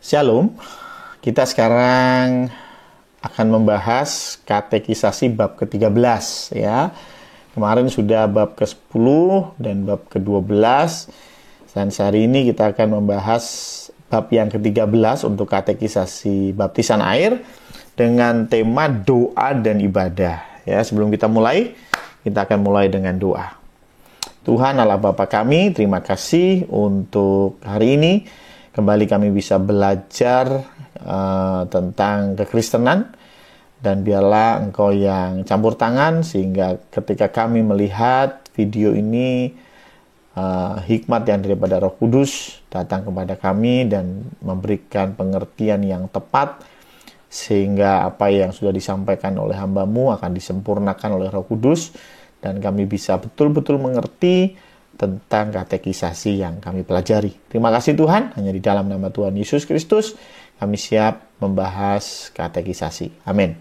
Shalom, kita sekarang akan membahas katekisasi bab ke-13 ya. Kemarin sudah bab ke-10 dan bab ke-12. Dan hari ini kita akan membahas bab yang ke-13 untuk katekisasi baptisan air dengan tema doa dan ibadah. Ya, sebelum kita mulai, kita akan mulai dengan doa. Tuhan Allah Bapa kami, terima kasih untuk hari ini. Kembali kami bisa belajar tentang kekristenan, dan biarlah Engkau yang campur tangan sehingga ketika kami melihat video ini hikmat yang daripada Roh Kudus datang kepada kami dan memberikan pengertian yang tepat sehingga apa yang sudah disampaikan oleh hamba-Mu akan disempurnakan oleh Roh Kudus dan kami bisa betul-betul mengerti tentang katekisasi yang kami pelajari. Terima kasih Tuhan, hanya di dalam nama Tuhan Yesus Kristus kami siap membahas katekisasi. Amin.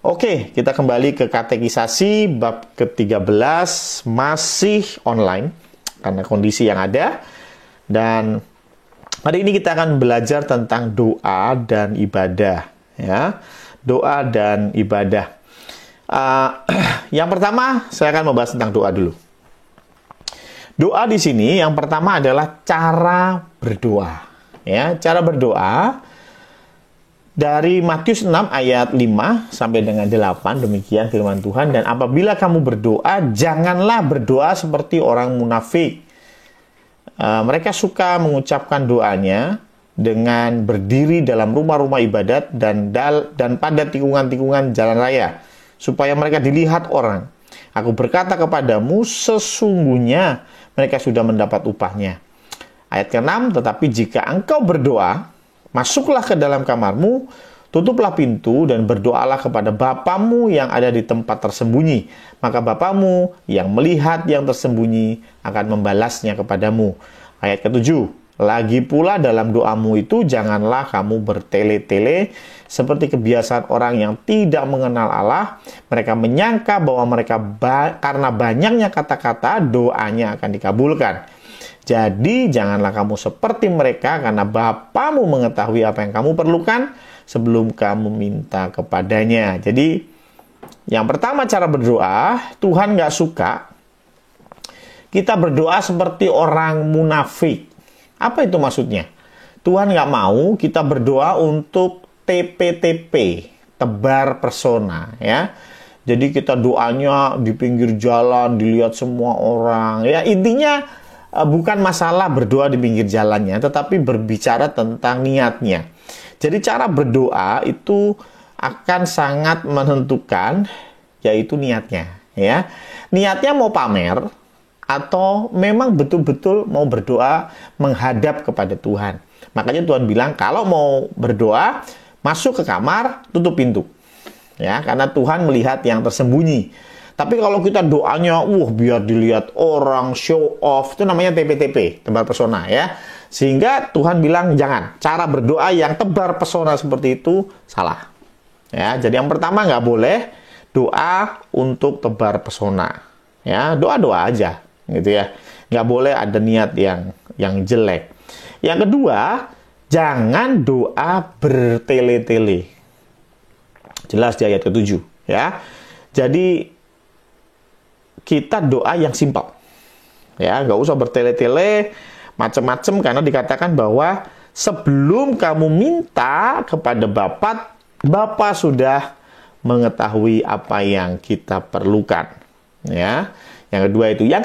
Oke, kita kembali ke katekisasi bab ke-13, masih online karena kondisi yang ada. Dan hari ini kita akan belajar tentang doa dan ibadah, ya. Doa dan ibadah. Yang pertama, saya akan membahas tentang doa dulu. Doa di sini yang pertama adalah cara berdoa. Ya, cara berdoa dari Matius 6 ayat 5 sampai dengan 8, demikian firman Tuhan. Dan apabila kamu berdoa, janganlah berdoa seperti orang munafik. Mereka suka mengucapkan doanya dengan berdiri dalam rumah-rumah ibadat dan pada tikungan-tikungan jalan raya, supaya mereka dilihat orang. Aku berkata kepadamu, sesungguhnya mereka sudah mendapat upahnya. Ayat ke-6, tetapi jika engkau berdoa, masuklah ke dalam kamarmu, tutuplah pintu, dan berdoalah kepada Bapamu yang ada di tempat tersembunyi. Maka Bapamu yang melihat yang tersembunyi akan membalasnya kepadamu. Ayat ke-7, lagi pula dalam doamu itu janganlah kamu bertele-tele seperti kebiasaan orang yang tidak mengenal Allah. Mereka menyangka bahwa mereka karena banyaknya kata-kata doanya akan dikabulkan. Jadi janganlah kamu seperti mereka, karena Bapamu mengetahui apa yang kamu perlukan sebelum kamu minta kepadanya. Jadi yang pertama cara berdoa, Tuhan gak suka kita berdoa seperti orang munafik. Apa itu maksudnya? Tuhan gak mau kita berdoa untuk TPTP, tebar persona, ya. Jadi kita doanya di pinggir jalan, dilihat semua orang. Ya, intinya bukan masalah berdoa di pinggir jalannya, tetapi berbicara tentang niatnya. Jadi cara berdoa itu akan sangat menentukan, yaitu niatnya, ya. Niatnya mau pamer atau memang betul-betul mau berdoa menghadap kepada Tuhan. Makanya Tuhan bilang kalau mau berdoa, masuk ke kamar, tutup pintu. Ya, karena Tuhan melihat yang tersembunyi. Tapi kalau kita doanya, biar dilihat orang, show off, itu namanya TPTP, tebar pesona, ya. Sehingga Tuhan bilang jangan. Cara berdoa yang tebar pesona seperti itu salah. Ya, jadi yang pertama nggak boleh doa untuk tebar pesona. Ya, doa-doa aja, gitu ya. Nggak boleh ada niat yang jelek. Yang kedua, jangan doa bertele-tele. Jelas di ayat ke-7, ya. Jadi kita doa yang simpel. Ya, nggak usah bertele-tele macam-macam, karena dikatakan bahwa sebelum kamu minta kepada Bapa sudah mengetahui apa yang kita perlukan. Ya. Yang kedua itu. Yang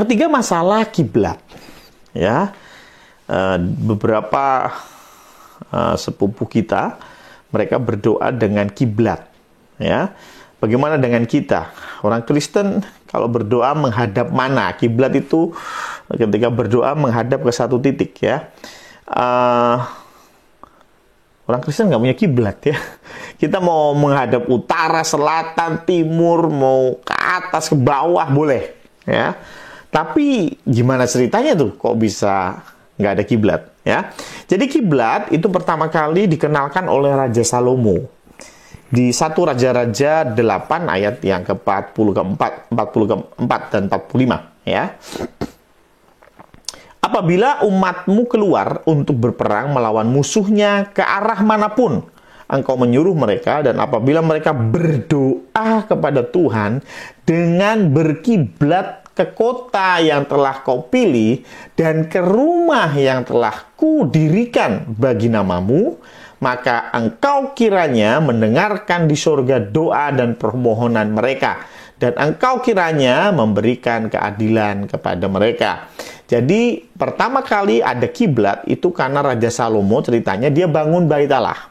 ketiga masalah kiblat. Ya. Beberapa sepupu kita, mereka berdoa dengan kiblat, ya. Bagaimana dengan kita? Orang Kristen kalau berdoa menghadap mana? Kiblat itu ketika berdoa menghadap ke satu titik, ya. Orang Kristen nggak punya kiblat, ya. Kita mau menghadap utara, selatan, timur, mau ke atas, ke bawah boleh, ya. Tapi gimana ceritanya tuh? Kok bisa nggak ada kiblat, ya? Jadi kiblat itu pertama kali dikenalkan oleh Raja Salomo di 1 Raja-Raja 8 ayat yang ke-44 dan 45, ya. Apa apabila umatmu keluar untuk berperang melawan musuhnya ke arah manapun, engkau menyuruh mereka, dan apabila mereka berdoa kepada Tuhan dengan berkiblat ke kota yang telah kau pilih dan ke rumah yang telah kudirikan bagi namamu, maka engkau kiranya mendengarkan di surga doa dan permohonan mereka, dan engkau kiranya memberikan keadilan kepada mereka. Jadi pertama kali ada kiblat itu karena Raja Salomo, ceritanya dia bangun bait Allah.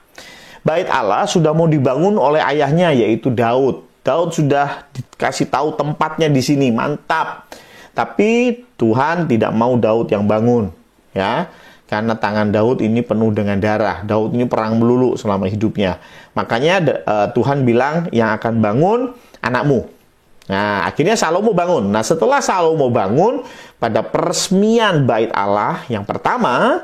Bait Allah sudah mau dibangun oleh ayahnya, yaitu Daud. Daud sudah dikasih tahu tempatnya di sini, mantap. Tapi Tuhan tidak mau Daud yang bangun, ya. Karena tangan Daud ini penuh dengan darah. Daud ini perang melulu selama hidupnya. Makanya Tuhan bilang yang akan bangun anakmu. Nah, akhirnya Salomo bangun. Nah, setelah Salomo bangun, pada peresmian bait Allah yang pertama,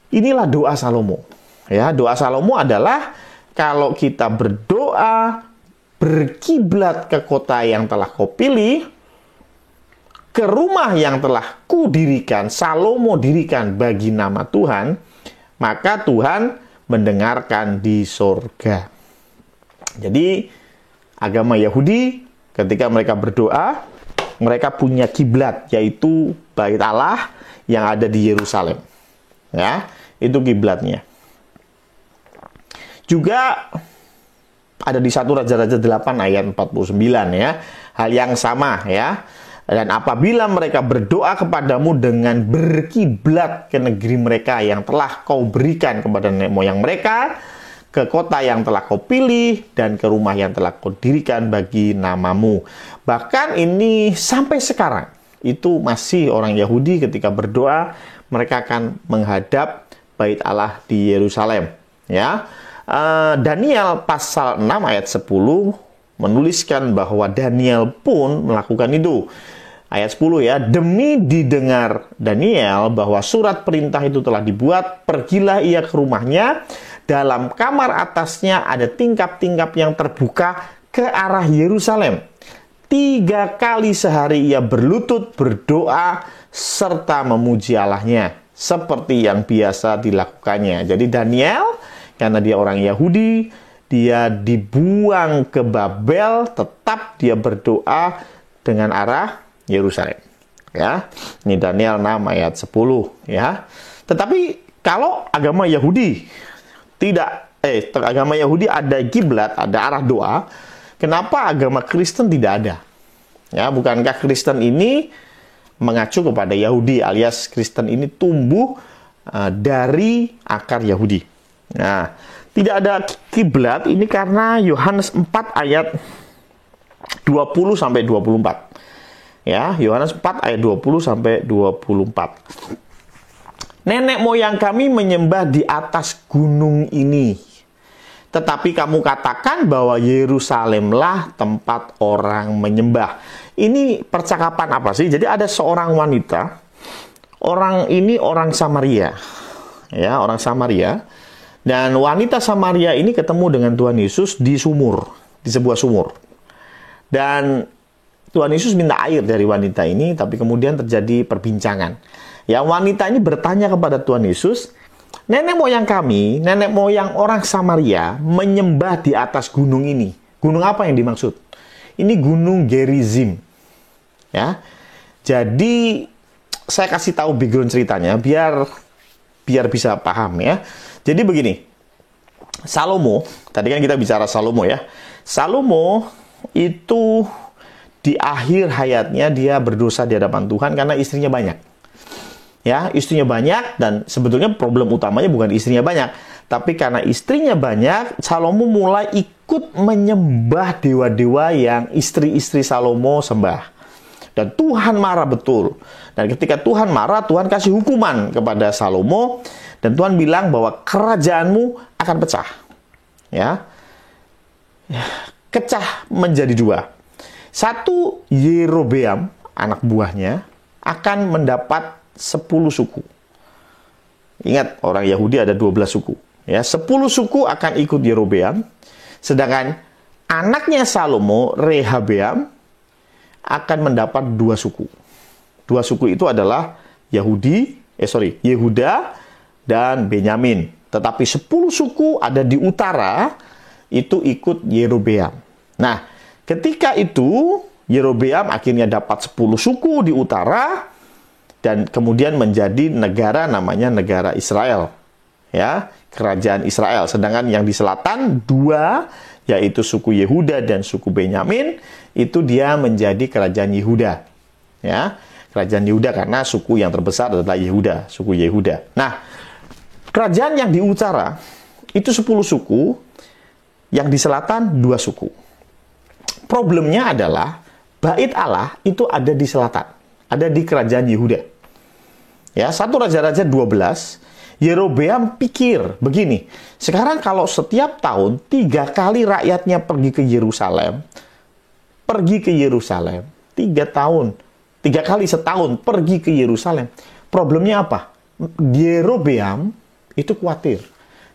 inilah doa Salomo. Ya, doa Salomo adalah kalau kita berdoa berkiblat ke kota yang telah kau pilih, ke rumah yang telah kudirikan, Salomo dirikan bagi nama Tuhan, maka Tuhan mendengarkan di surga. Jadi, agama Yahudi ketika mereka berdoa, mereka punya kiblat, yaitu bait Allah yang ada di Yerusalem. Ya, itu kiblatnya. Juga ada di 1 Raja-Raja 8 ayat 49 ya. Hal yang sama ya. Dan apabila mereka berdoa kepadamu dengan berkiblat ke negeri mereka yang telah kau berikan kepada nenek moyang mereka, ke kota yang telah kau pilih, dan ke rumah yang telah kau dirikan bagi namamu. Bahkan ini sampai sekarang, itu masih orang Yahudi ketika berdoa, mereka akan menghadap bait Allah di Yerusalem. Ya, Daniel pasal 6 ayat 10 menuliskan bahwa Daniel pun melakukan itu. Ayat 10 ya, demi didengar Daniel bahwa surat perintah itu telah dibuat, pergilah ia ke rumahnya. Dalam kamar atasnya ada tingkap-tingkap yang terbuka ke arah Yerusalem. 3 kali sehari ia berlutut berdoa serta memuji Allahnya, seperti yang biasa dilakukannya. Jadi Daniel, karena dia orang Yahudi, dia dibuang ke Babel, tetap dia berdoa dengan arah Yerusalem. Ya, ini Daniel 6 ayat 10 ya. Tetapi kalau agama Yahudi agama Yahudi ada kiblat, ada arah doa, kenapa agama Kristen tidak ada? Ya, bukankah Kristen ini mengacu kepada Yahudi, alias Kristen ini tumbuh dari akar Yahudi. Nah, tidak ada kiblat ini karena Yohanes 4 ayat 20 sampai 24. Ya, Yohanes 4 ayat 20 sampai 24. Nenek moyang kami menyembah di atas gunung ini, tetapi kamu katakan bahwa Yerusalemlah tempat orang menyembah. Ini percakapan apa sih? Jadi ada seorang wanita, orang ini orang Samaria, ya, orang Samaria, dan wanita Samaria ini ketemu dengan Tuhan Yesus di sumur, di sebuah sumur, dan Tuhan Yesus minta air dari wanita ini, tapi kemudian terjadi perbincangan. Ya, wanita ini bertanya kepada Tuhan Yesus, nenek moyang kami, nenek moyang orang Samaria menyembah di atas gunung ini. Gunung apa yang dimaksud? Ini gunung Gerizim. Ya, jadi saya kasih tahu background ceritanya biar bisa paham ya. Jadi begini, Salomo, tadi kan kita bicara Salomo ya. Salomo itu di akhir hayatnya dia berdosa di hadapan Tuhan karena istrinya banyak. Ya, istrinya banyak, dan sebetulnya problem utamanya bukan istrinya banyak, tapi karena istrinya banyak, Salomo mulai ikut menyembah dewa-dewa yang istri-istri Salomo sembah. Dan Tuhan marah betul. Dan ketika Tuhan marah, Tuhan kasih hukuman kepada Salomo, dan Tuhan bilang bahwa kerajaanmu akan pecah. Ya, pecah menjadi 2. Satu, Yerobeam, anak buahnya, akan mendapat 10 suku. Ingat, orang Yahudi ada 12 suku. Ya, 10 suku akan ikut Yerobeam. Sedangkan anaknya Salomo, Rehabeam, akan mendapat 2 suku. 2 suku itu adalah Yehuda dan Benyamin. Tetapi 10 suku ada di utara, itu ikut Yerobeam. Nah, ketika itu, Yerobeam akhirnya dapat 10 suku di utara, dan kemudian menjadi negara namanya negara Israel. Ya, kerajaan Israel. Sedangkan yang di selatan, 2, yaitu suku Yehuda dan suku Benyamin, itu dia menjadi kerajaan Yehuda. Ya, kerajaan Yehuda karena suku yang terbesar adalah Yehuda, suku Yehuda. Nah, kerajaan yang di utara itu 10 suku, yang di selatan 2 suku. Problemnya adalah Bait Allah itu ada di selatan, ada di kerajaan Yehuda. Ya, 1 Raja-Raja 12, Yerobeam pikir begini, sekarang kalau setiap tahun 3 kali rakyatnya pergi ke Yerusalem, 3 tahun, 3 kali setahun pergi ke Yerusalem. Problemnya apa? Yerobeam itu khawatir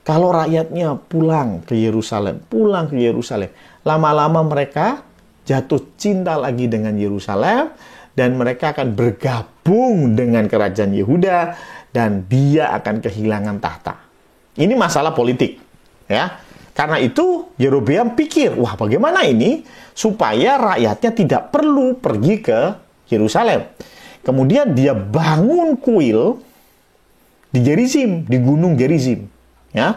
kalau rakyatnya pulang ke Yerusalem. Lama-lama mereka jatuh cinta lagi dengan Yerusalem, dan mereka akan bergabung dengan kerajaan Yehuda, dan dia akan kehilangan tahta. Ini masalah politik, ya. Karena itu Yerobeam pikir, wah, bagaimana ini supaya rakyatnya tidak perlu pergi ke Yerusalem. Kemudian dia bangun kuil di Gerizim, di Gunung Gerizim, ya.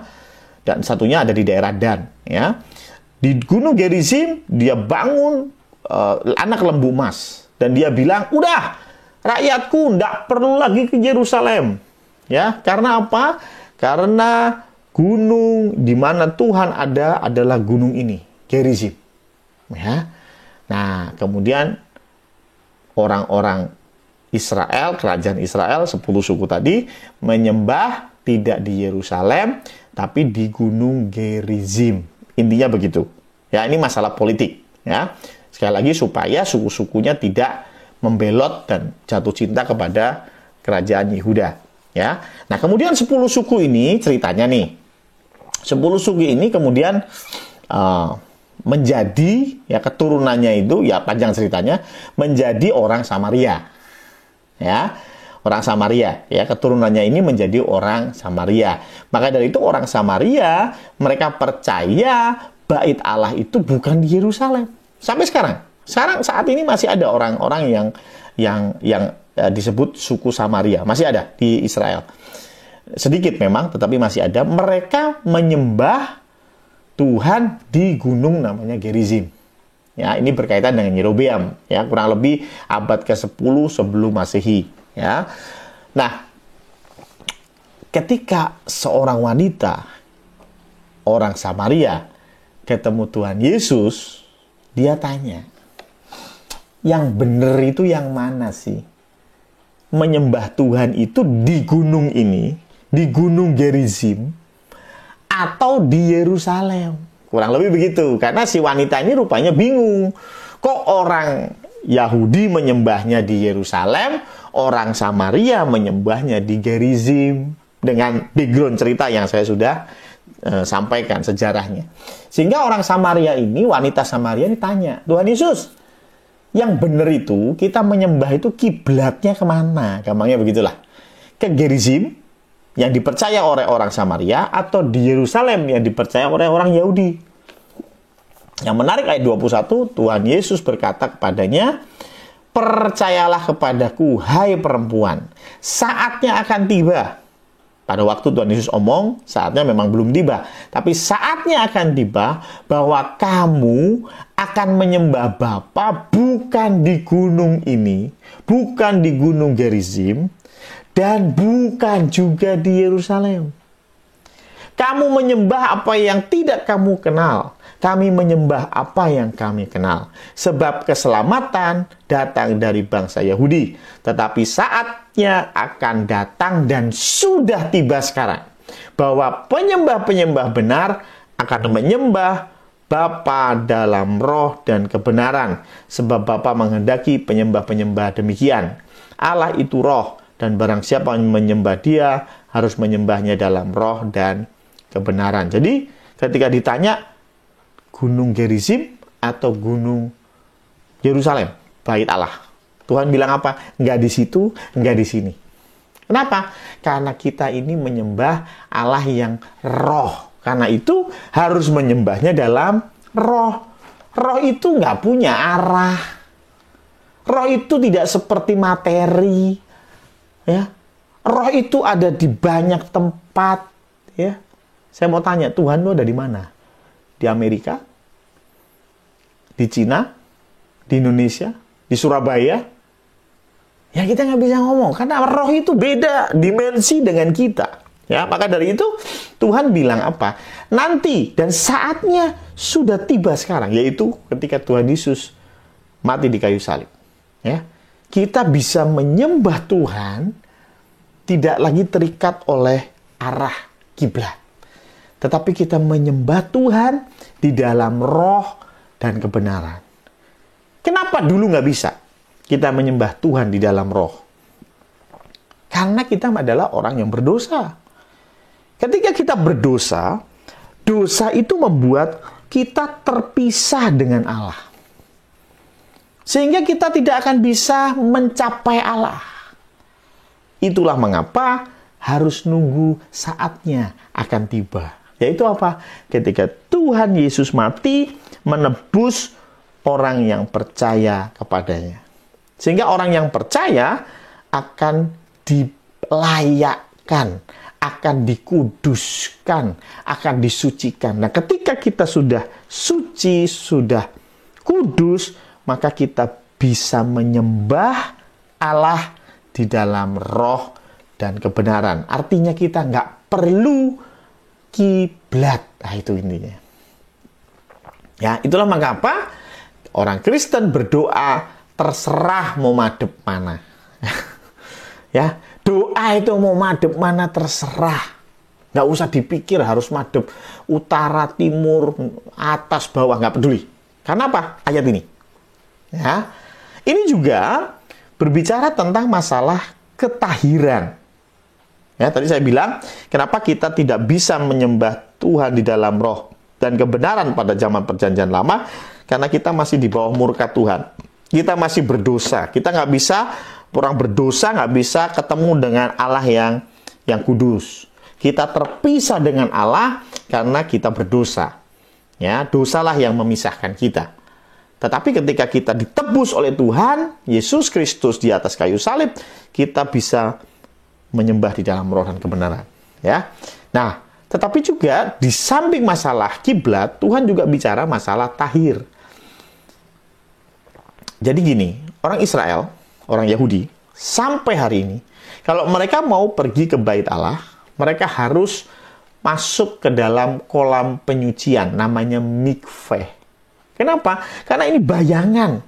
Dan satunya ada di daerah Dan, ya. Di Gunung Gerizim dia bangun anak lembu emas, dan dia bilang, udah, rakyatku tidak perlu lagi ke Yerusalem, ya. Karena apa? Karena gunung di mana Tuhan ada adalah gunung ini, Gerizim, ya. Nah, kemudian orang-orang Israel, kerajaan Israel, 10 suku tadi, menyembah tidak di Yerusalem, tapi di Gunung Gerizim. Intinya begitu. Ya, ini masalah politik, ya. Sekali lagi supaya suku-sukunya tidak membelot dan jatuh cinta kepada kerajaan Yehuda, ya. Nah, kemudian 10 suku ini ceritanya nih. 10 suku ini kemudian menjadi, ya, keturunannya itu, ya, panjang ceritanya, menjadi orang Samaria. Ya, orang Samaria, ya, keturunannya ini menjadi orang Samaria. Maka dari itu orang Samaria, mereka percaya Bait Allah itu bukan di Yerusalem. Sampai sekarang saat ini masih ada orang-orang yang disebut suku Samaria, masih ada di Israel. Sedikit memang, tetapi masih ada. Mereka menyembah Tuhan di gunung namanya Gerizim. Ya, ini berkaitan dengan Yerobeam, ya, kurang lebih abad ke-10 sebelum Masehi, ya. Nah, ketika seorang wanita, orang Samaria, ketemu Tuhan Yesus, dia tanya, yang benar itu yang mana sih? Menyembah Tuhan itu di gunung ini, di gunung Gerizim, atau di Yerusalem? Kurang lebih begitu. Karena si wanita ini rupanya bingung. Kok orang Yahudi menyembahnya di Yerusalem, orang Samaria menyembahnya di Gerizim? Dengan background cerita yang saya sudah sampaikan sejarahnya. Sehingga orang Samaria ini, wanita Samaria ini tanya, Tuhan Yesus, yang benar itu, kita menyembah itu kiblatnya kemana? Gampangnya begitulah. Ke Gerizim, yang dipercaya oleh orang Samaria, atau di Yerusalem yang dipercaya oleh orang Yahudi. Yang menarik ayat 21, Tuhan Yesus berkata kepadanya, percayalah kepadaku, hai perempuan, saatnya akan tiba. Pada waktu Tuhan Yesus omong, saatnya memang belum tiba. Tapi saatnya akan tiba bahwa kamu akan menyembah Bapa bukan di gunung ini, bukan di gunung Gerizim, dan bukan juga di Yerusalem. Kamu menyembah apa yang tidak kamu kenal. Kami menyembah apa yang kami kenal. Sebab keselamatan datang dari bangsa Yahudi. Tetapi saatnya akan datang dan sudah tiba sekarang, bahwa penyembah-penyembah benar akan menyembah Bapa dalam roh dan kebenaran. Sebab Bapa menghendaki penyembah-penyembah demikian. Allah itu roh, dan barang siapa yang menyembah dia harus menyembahnya dalam roh dan kebenaran. Jadi ketika ditanya gunung Gerizim atau gunung Yerusalem, Bait Allah, Tuhan bilang apa? Enggak di situ, enggak di sini. Kenapa? Karena kita ini menyembah Allah yang roh. Karena itu harus menyembahnya dalam roh. Roh itu nggak punya arah. Roh itu tidak seperti materi. Ya. Roh itu ada di banyak tempat. Ya. Saya mau tanya, Tuhan lu ada di mana? Di Amerika? Di Cina? Di Indonesia? Di Surabaya? Ya kita nggak bisa ngomong, karena roh itu beda dimensi dengan kita. Ya, maka dari itu Tuhan bilang apa? Nanti dan saatnya sudah tiba sekarang, yaitu ketika Tuhan Yesus mati di kayu salib. Ya, kita bisa menyembah Tuhan tidak lagi terikat oleh arah kiblat, tetapi kita menyembah Tuhan di dalam roh dan kebenaran. Kenapa dulu nggak bisa kita menyembah Tuhan di dalam roh? Karena kita adalah orang yang berdosa. Ketika kita berdosa, dosa itu membuat kita terpisah dengan Allah. Sehingga kita tidak akan bisa mencapai Allah. Itulah mengapa harus nunggu saatnya akan tiba. Yaitu apa? Ketika Tuhan Yesus mati, menebus orang yang percaya kepadanya. Sehingga orang yang percaya akan dilayakkan, akan dikuduskan, akan disucikan. Nah, ketika kita sudah suci, sudah kudus, maka kita bisa menyembah Allah di dalam roh dan kebenaran. Artinya kita nggak perlu kiblat. Nah, itu intinya. Ya, itulah mengapa orang Kristen berdoa terserah mau madep mana. Ya, doa itu mau madep mana terserah. Nggak usah dipikir harus madep utara, timur, atas, bawah, nggak peduli. Karena apa? Ayat ini. Ya, ini juga berbicara tentang masalah ketahiran. Ya, tadi saya bilang, kenapa kita tidak bisa menyembah Tuhan di dalam roh dan kebenaran pada zaman perjanjian lama? Karena kita masih di bawah murka Tuhan. Kita masih berdosa. Kita nggak bisa, orang berdosa nggak bisa ketemu dengan Allah yang kudus. Kita terpisah dengan Allah karena kita berdosa. Ya, dosalah yang memisahkan kita. Tetapi ketika kita ditebus oleh Tuhan Yesus Kristus di atas kayu salib, kita bisa menyembah di dalam roh dan kebenaran. Ya. Nah, tetapi juga di samping masalah kiblat, Tuhan juga bicara masalah tahir. Jadi gini, orang Israel, orang Yahudi, sampai hari ini, kalau mereka mau pergi ke bait Allah, mereka harus masuk ke dalam kolam penyucian, namanya mikveh. Kenapa? Karena ini bayangan.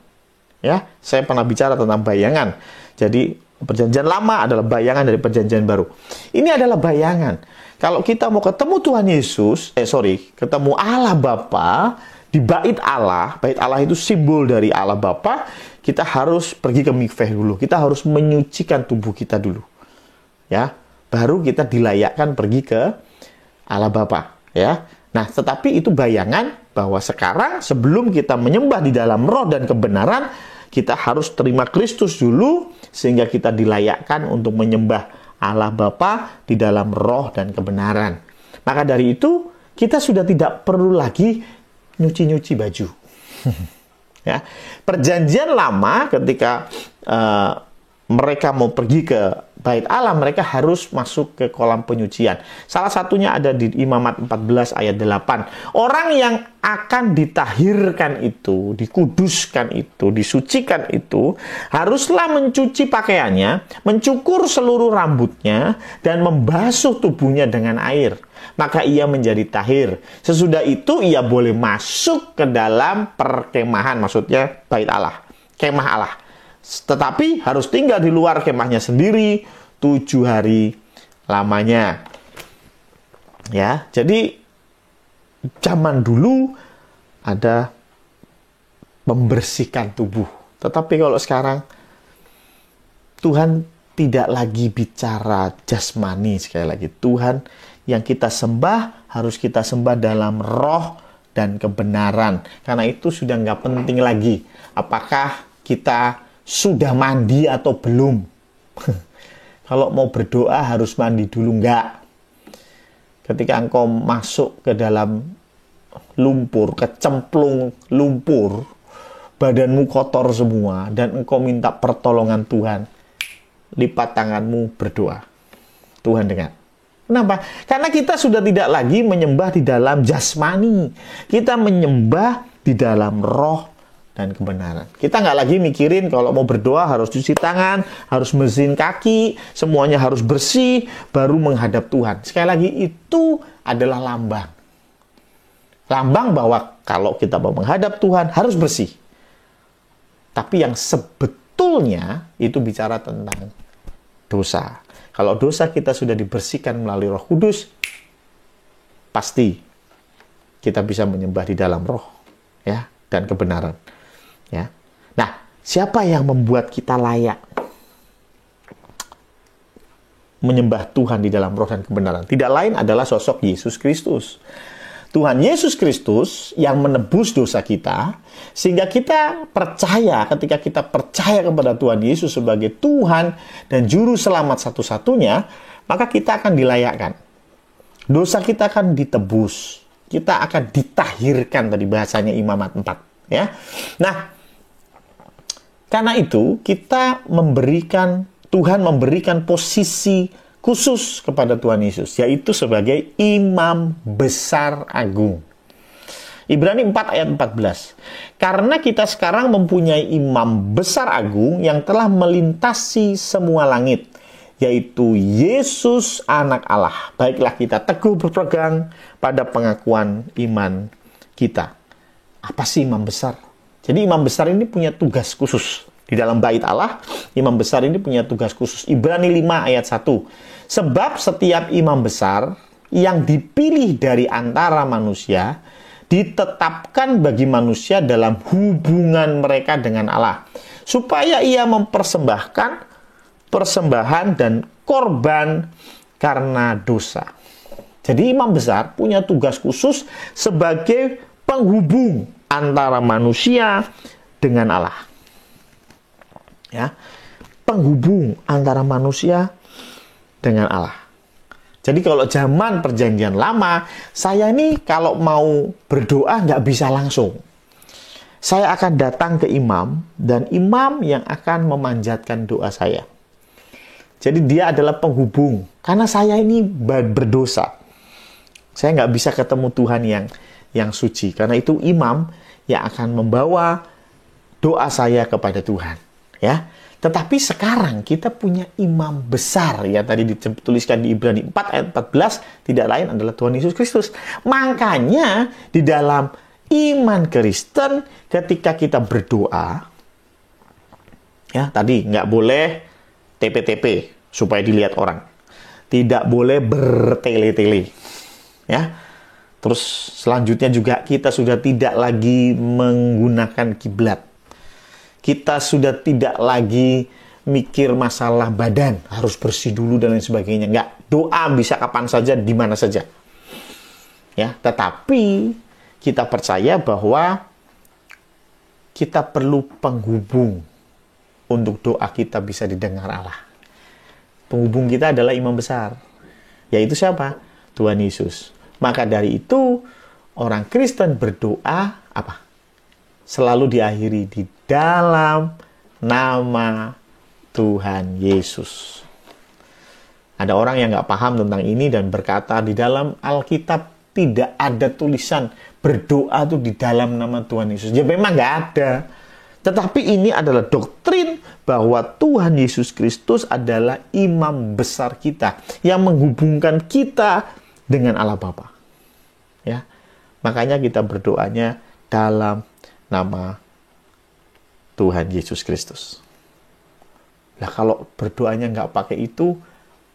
Ya, saya pernah bicara tentang bayangan. Jadi, perjanjian lama adalah bayangan dari perjanjian baru. Ini adalah bayangan. Kalau kita mau ketemu Tuhan Yesus, ketemu Allah Bapa, di bait Allah itu simbol dari Allah Bapa, kita harus pergi ke mikveh dulu. Kita harus menyucikan tubuh kita dulu. Ya, baru kita dilayakkan pergi ke Allah Bapa, ya. Nah, tetapi itu bayangan bahwa sekarang sebelum kita menyembah di dalam roh dan kebenaran, kita harus terima Kristus dulu sehingga kita dilayakkan untuk menyembah Allah Bapa di dalam roh dan kebenaran. Maka dari itu, kita sudah tidak perlu lagi nyuci-nyuci baju. Ya, perjanjian lama ketika mereka mau pergi ke bait Allah, mereka harus masuk ke kolam penyucian. Salah satunya ada di Imamat 14 ayat 8. Orang yang akan ditahirkan itu, dikuduskan itu, disucikan itu, haruslah mencuci pakaiannya, mencukur seluruh rambutnya, dan membasuh tubuhnya dengan air. Maka ia menjadi tahir. Sesudah itu ia boleh masuk ke dalam perkemahan, maksudnya bait Allah, kemah Allah. Tetapi harus tinggal di luar kemahnya sendiri 7 hari lamanya. Ya, jadi zaman dulu ada membersihkan tubuh. Tetapi kalau sekarang Tuhan tidak lagi bicara jasmani, sekali lagi. Tuhan yang kita sembah harus kita sembah dalam roh dan kebenaran. Karena itu sudah nggak penting lagi apakah kita sudah mandi atau belum. kalau mau berdoa harus mandi dulu. Enggak. Ketika engkau masuk ke dalam lumpur, kecemplung lumpur, badanmu kotor semua, dan engkau minta pertolongan Tuhan, lipat tanganmu berdoa. Tuhan dengar. Kenapa? Karena kita sudah tidak lagi menyembah di dalam jasmani. Kita menyembah di dalam roh dan kebenaran. Kita nggak lagi mikirin kalau mau berdoa harus cuci tangan, harus bersihin kaki, semuanya harus bersih, baru menghadap Tuhan. Sekali lagi, itu adalah lambang. Lambang bahwa kalau kita mau menghadap Tuhan harus bersih. Tapi yang sebetulnya itu bicara tentang dosa. Kalau dosa kita sudah dibersihkan melalui Roh Kudus, pasti kita bisa menyembah di dalam roh, ya, dan kebenaran. Ya. Nah, siapa yang membuat kita layak menyembah Tuhan di dalam roh dan kebenaran? Tidak lain adalah sosok Yesus Kristus. Tuhan Yesus Kristus yang menebus dosa kita, sehingga kita percaya, ketika kita percaya kepada Tuhan Yesus sebagai Tuhan dan Juru Selamat satu-satunya, maka kita akan dilayakkan. Dosa kita akan ditebus. Kita akan ditahirkan, tadi bahasanya Imamat 4. Ya. Nah, karena itu, Tuhan memberikan posisi khusus kepada Tuhan Yesus, yaitu sebagai Imam Besar Agung. Ibrani 4 ayat 14. Karena kita sekarang mempunyai Imam Besar Agung yang telah melintasi semua langit, yaitu Yesus Anak Allah. Baiklah kita teguh berpegang pada pengakuan iman kita. Apa sih imam besar? Jadi imam besar ini punya tugas khusus. Di dalam bait Allah, imam besar ini punya tugas khusus. Ibrani 5 ayat 1. Sebab setiap imam besar yang dipilih dari antara manusia, ditetapkan bagi manusia dalam hubungan mereka dengan Allah, supaya ia mempersembahkan persembahan dan korban karena dosa. Jadi imam besar punya tugas khusus sebagai penghubung antara manusia dengan Allah. Ya, penghubung antara manusia dengan Allah. Jadi kalau zaman perjanjian lama, saya ini kalau mau berdoa nggak bisa langsung. Saya akan datang ke imam, dan imam yang akan memanjatkan doa saya. Jadi dia adalah penghubung, karena saya ini berdosa. Saya nggak bisa ketemu Tuhan yang suci. Karena itu imam yang akan membawa doa saya kepada Tuhan. Ya. Tetapi sekarang kita punya imam besar, ya, tadi dituliskan di Ibrani 4 ayat 14, tidak lain adalah Tuhan Yesus Kristus. Makanya di dalam iman Kristen, ketika kita berdoa, ya, tadi nggak boleh TP-TP supaya dilihat orang, tidak boleh bertele-tele, ya. Terus selanjutnya juga kita sudah tidak lagi menggunakan kiblat. Kita sudah tidak lagi mikir masalah badan, harus bersih dulu dan lain sebagainya. Enggak, doa bisa kapan saja, di mana saja. Ya, tetapi kita percaya bahwa kita perlu penghubung untuk doa kita bisa didengar Allah. Penghubung kita adalah imam besar. Yaitu siapa? Tuhan Yesus. Maka dari itu, orang Kristen berdoa apa? Selalu diakhiri di dalam nama Tuhan Yesus. Ada orang yang nggak paham tentang ini dan berkata di dalam Alkitab tidak ada tulisan berdoa itu di dalam nama Tuhan Yesus. Ya memang nggak ada. Tetapi ini adalah doktrin bahwa Tuhan Yesus Kristus adalah imam besar kita yang menghubungkan kita dengan Allah Bapa. Ya, makanya kita berdoanya dalam nama Tuhan Yesus Kristus. Nah, kalau berdoanya nggak pakai itu,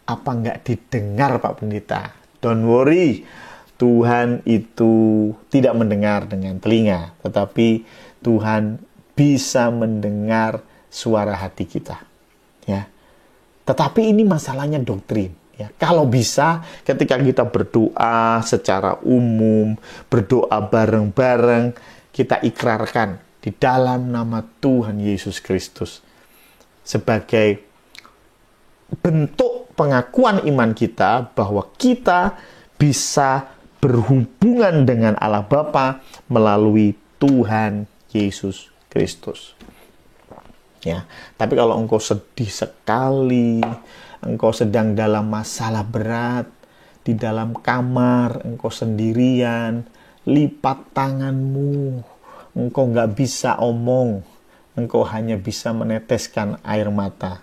apa nggak didengar Pak Pendeta? Don't worry, Tuhan itu tidak mendengar dengan telinga, tetapi Tuhan bisa mendengar suara hati kita. Ya, tetapi ini masalahnya doktrin. Ya, kalau bisa, ketika kita berdoa secara umum, berdoa bareng-bareng, kita ikrarkan di dalam nama Tuhan Yesus Kristus sebagai bentuk pengakuan iman kita bahwa kita bisa berhubungan dengan Allah Bapa melalui Tuhan Yesus Kristus. Ya, tapi kalau engkau sedih sekali, engkau sedang dalam masalah berat, di dalam kamar, engkau sendirian, lipat tanganmu, engkau nggak bisa omong, engkau hanya bisa meneteskan air mata.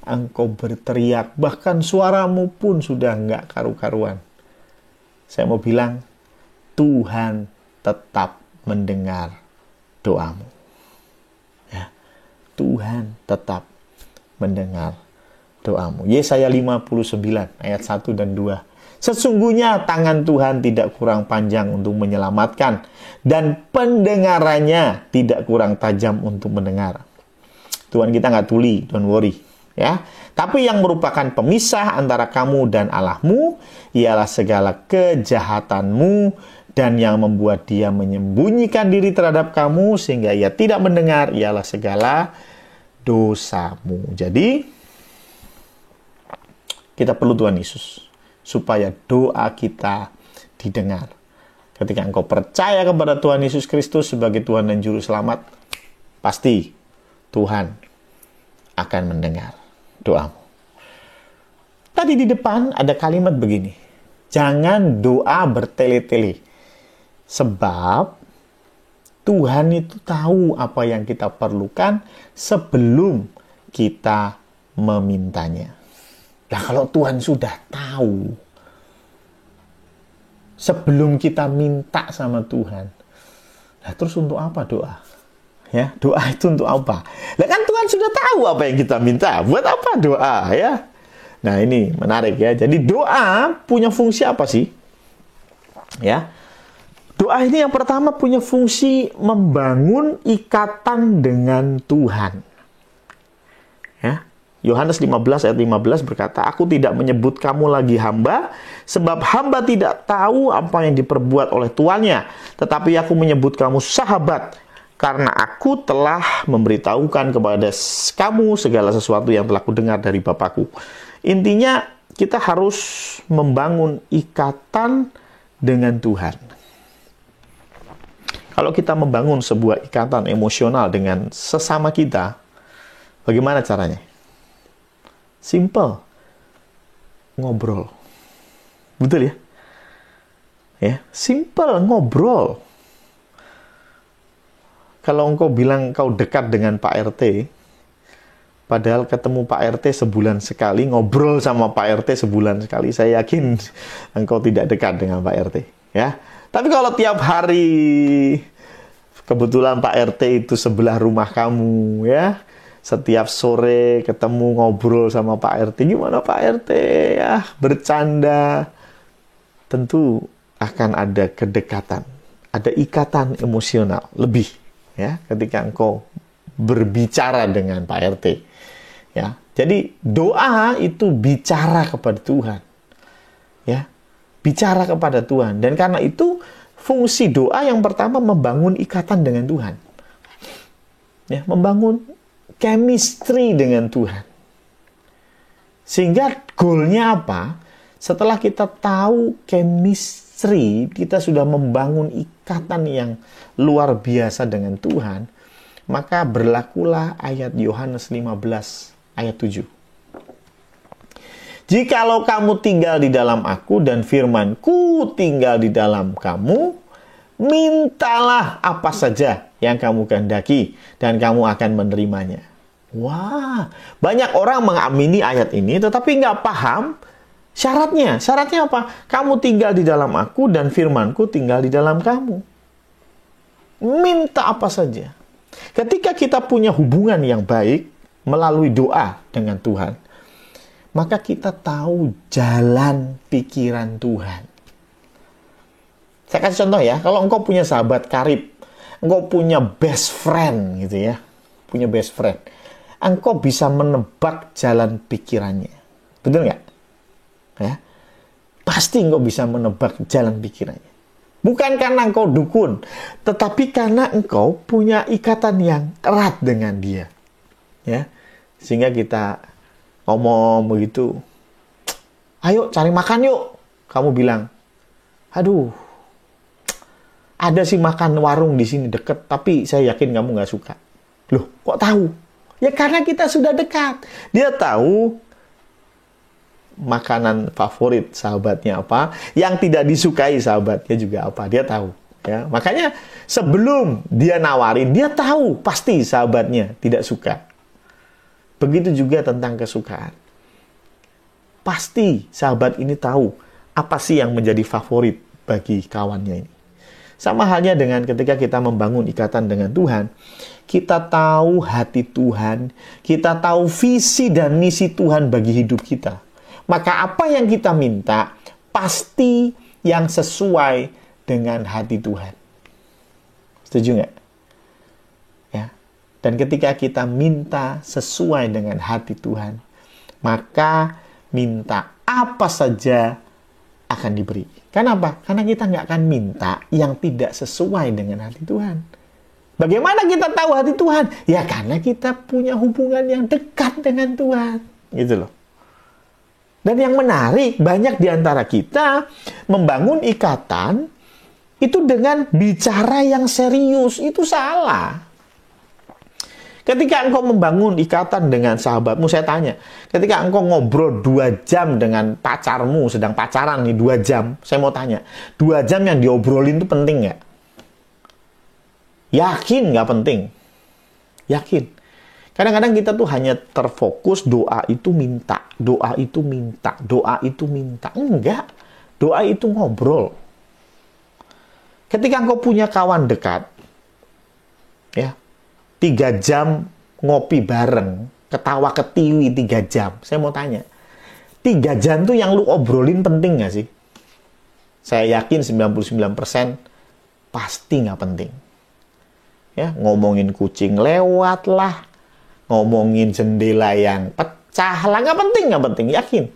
Engkau berteriak, bahkan suaramu pun sudah nggak karu-karuan. Saya mau bilang, Tuhan tetap mendengar doamu. Ya, Tuhan tetap mendengar doamu. Yesaya 59 ayat 1 dan 2. Sesungguhnya tangan Tuhan tidak kurang panjang untuk menyelamatkan, dan pendengarannya tidak kurang tajam untuk mendengar. Tuhan kita nggak tuli, don't worry. Ya, tapi yang merupakan pemisah antara kamu dan Allahmu ialah segala kejahatanmu, dan yang membuat dia menyembunyikan diri terhadap kamu sehingga ia tidak mendengar ialah segala dosamu. Jadi kita perlu Tuhan Yesus supaya doa kita didengar. Ketika engkau percaya kepada Tuhan Yesus Kristus sebagai Tuhan dan Juru Selamat, pasti Tuhan akan mendengar doamu. Tadi di depan ada kalimat begini, jangan doa bertele-tele, sebab Tuhan itu tahu apa yang kita perlukan sebelum kita memintanya. Nah, kalau Tuhan sudah tahu sebelum kita minta sama Tuhan, nah terus untuk apa doa? Ya, doa itu untuk apa? Nah kan Tuhan sudah tahu apa yang kita minta. Buat apa doa ya? Nah ini menarik ya. Jadi doa punya fungsi apa sih? Ya, doa ini yang pertama punya fungsi membangun ikatan dengan Tuhan. Ya, Yohanes 15 ayat 15 berkata, aku tidak menyebut kamu lagi hamba, sebab hamba tidak tahu apa yang diperbuat oleh tuannya. Tetapi aku menyebut kamu sahabat, karena aku telah memberitahukan kepada kamu segala sesuatu yang telah kudengar dari Bapakku. Intinya kita harus membangun ikatan dengan Tuhan. Kalau kita membangun sebuah ikatan emosional dengan sesama kita, bagaimana caranya? Simple. Ngobrol. Betul ya? Ya, simple ngobrol. Kalau engkau bilang kau dekat dengan Pak RT, padahal ketemu Pak RT sebulan sekali, ngobrol sama Pak RT sebulan sekali, saya yakin engkau tidak dekat dengan Pak RT. Ya, tapi kalau tiap hari kebetulan Pak RT itu sebelah rumah kamu, ya, setiap sore ketemu ngobrol sama Pak RT, gimana Pak RT, ya, bercanda, tentu akan ada kedekatan, ada ikatan emosional lebih. Ya, ketika engkau berbicara dengan Pak RT, ya, jadi doa itu bicara kepada Tuhan, ya, bicara kepada Tuhan, dan karena itu fungsi doa yang pertama membangun ikatan dengan Tuhan, ya, membangun chemistry dengan Tuhan, sehingga goalnya apa? Setelah kita tahu chemistry, kita sudah membangun ikatan yang luar biasa dengan Tuhan, maka berlakulah ayat Yohanes 15 ayat 7. Jikalau kamu tinggal di dalam aku dan firman-Ku tinggal di dalam kamu, mintalah apa saja yang kamu kehendaki dan kamu akan menerimanya. Wah, banyak orang mengamini ayat ini tetapi nggak paham syaratnya. Syaratnya apa? Kamu tinggal di dalam aku dan firman-Ku tinggal di dalam kamu. Minta apa saja. Ketika kita punya hubungan yang baik melalui doa dengan Tuhan, maka kita tahu jalan pikiran Tuhan. Saya kasih contoh ya, kalau engkau punya sahabat karib, engkau punya best friend gitu ya, punya best friend, engkau bisa menebak jalan pikirannya. Betul nggak? Ya, pasti engkau bisa menebak jalan pikirannya. Bukan karena engkau dukun, tetapi karena engkau punya ikatan yang erat dengan dia. Ya, sehingga kita ngomong begitu, ayo cari makan yuk. Kamu bilang, aduh, ada sih makan warung di sini deket, tapi saya yakin kamu nggak suka. Loh, kok tahu? Ya karena kita sudah dekat. Dia tahu makanan favorit sahabatnya apa, yang tidak disukai sahabatnya juga apa. Dia tahu. Ya, makanya sebelum dia nawarin, dia tahu pasti sahabatnya tidak suka. Begitu juga tentang kesukaan. Pasti sahabat ini tahu apa sih yang menjadi favorit bagi kawannya ini. Sama halnya dengan ketika kita membangun ikatan dengan Tuhan, kita tahu hati Tuhan, kita tahu visi dan misi Tuhan bagi hidup kita. Maka apa yang kita minta, pasti yang sesuai dengan hati Tuhan. Setuju nggak? Ya. Dan ketika kita minta sesuai dengan hati Tuhan, maka minta apa saja akan diberi. Kenapa? Karena kita nggak akan minta yang tidak sesuai dengan hati Tuhan. Bagaimana kita tahu hati Tuhan? Ya karena kita punya hubungan yang dekat dengan Tuhan. Gitu loh. Dan yang menarik, banyak di antara kita membangun ikatan itu dengan bicara yang serius. Itu salah. Ketika engkau membangun ikatan dengan sahabatmu, saya tanya, ketika engkau ngobrol 2 jam dengan pacarmu, sedang pacaran nih 2 jam, saya mau tanya, 2 jam yang diobrolin itu penting nggak? Yakin nggak penting? Yakin. Kadang-kadang kita tuh hanya terfokus doa itu minta, doa itu minta, doa itu minta. Enggak, doa itu ngobrol. Ketika engkau punya kawan dekat, ya, 3 jam ngopi bareng, ketawa ketiwi 3 jam. Saya mau tanya, 3 jam tuh yang lu obrolin penting nggak sih? Saya yakin 99% pasti nggak penting. Ya, ngomongin kucing lewat lah, ngomongin jendela yang pecah lah, nggak penting, yakin.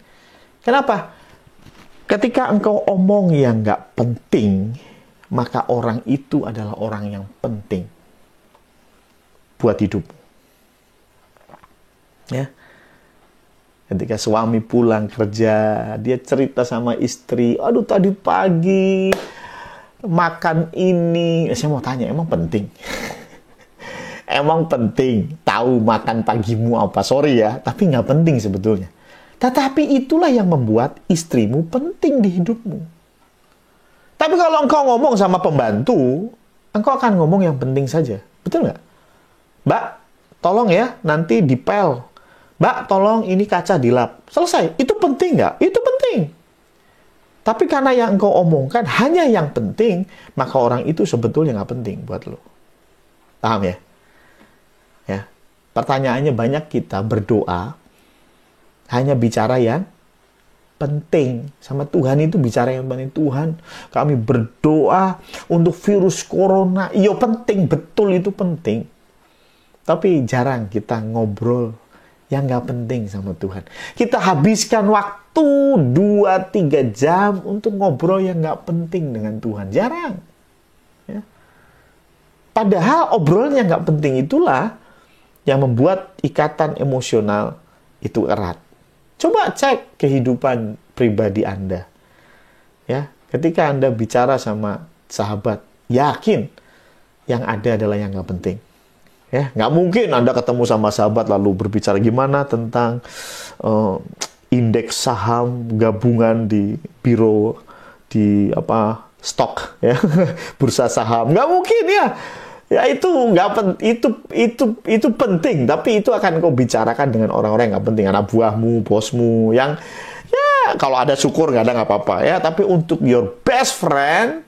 Kenapa? Ketika engkau omong yang nggak penting, maka orang itu adalah orang yang penting buat hidup. Ya. Ketika suami pulang kerja, dia cerita sama istri, aduh tadi pagi makan ini. Saya mau tanya, emang penting? Emang penting tahu makan pagimu apa? Sorry ya, tapi nggak penting sebetulnya. Tetapi itulah yang membuat istrimu penting di hidupmu. Tapi kalau engkau ngomong sama pembantu, engkau akan ngomong yang penting saja. Betul nggak? Mbak, tolong ya, nanti dipel. Mbak, tolong ini kaca dilap. Selesai. Itu penting nggak? Itu penting. Tapi karena yang engkau omongkan hanya yang penting, maka orang itu sebetulnya nggak penting buat lo. Paham ya? Ya. Pertanyaannya banyak kita berdoa, hanya bicara yang penting. Sama Tuhan itu bicara yang penting. Tuhan, kami berdoa untuk virus corona. Iya penting, betul itu penting. Tapi jarang kita ngobrol yang nggak penting sama Tuhan. Kita habiskan waktu 2-3 jam untuk ngobrol yang nggak penting dengan Tuhan. Jarang. Ya. Padahal obrolan yang nggak penting itulah yang membuat ikatan emosional itu erat. Coba cek kehidupan pribadi Anda. Ya, ketika Anda bicara sama sahabat, yakin yang ada adalah yang nggak penting. Ya, nggak mungkin Anda ketemu sama sahabat lalu berbicara gimana tentang indeks saham gabungan di biro di stok ya bursa saham. Nggak mungkin ya. Ya itu itu penting, tapi itu akan kau bicarakan dengan orang-orang yang nggak penting, anak buahmu, bosmu, yang ya kalau ada syukur nggak ada nggak apa-apa ya. Tapi untuk your best friend,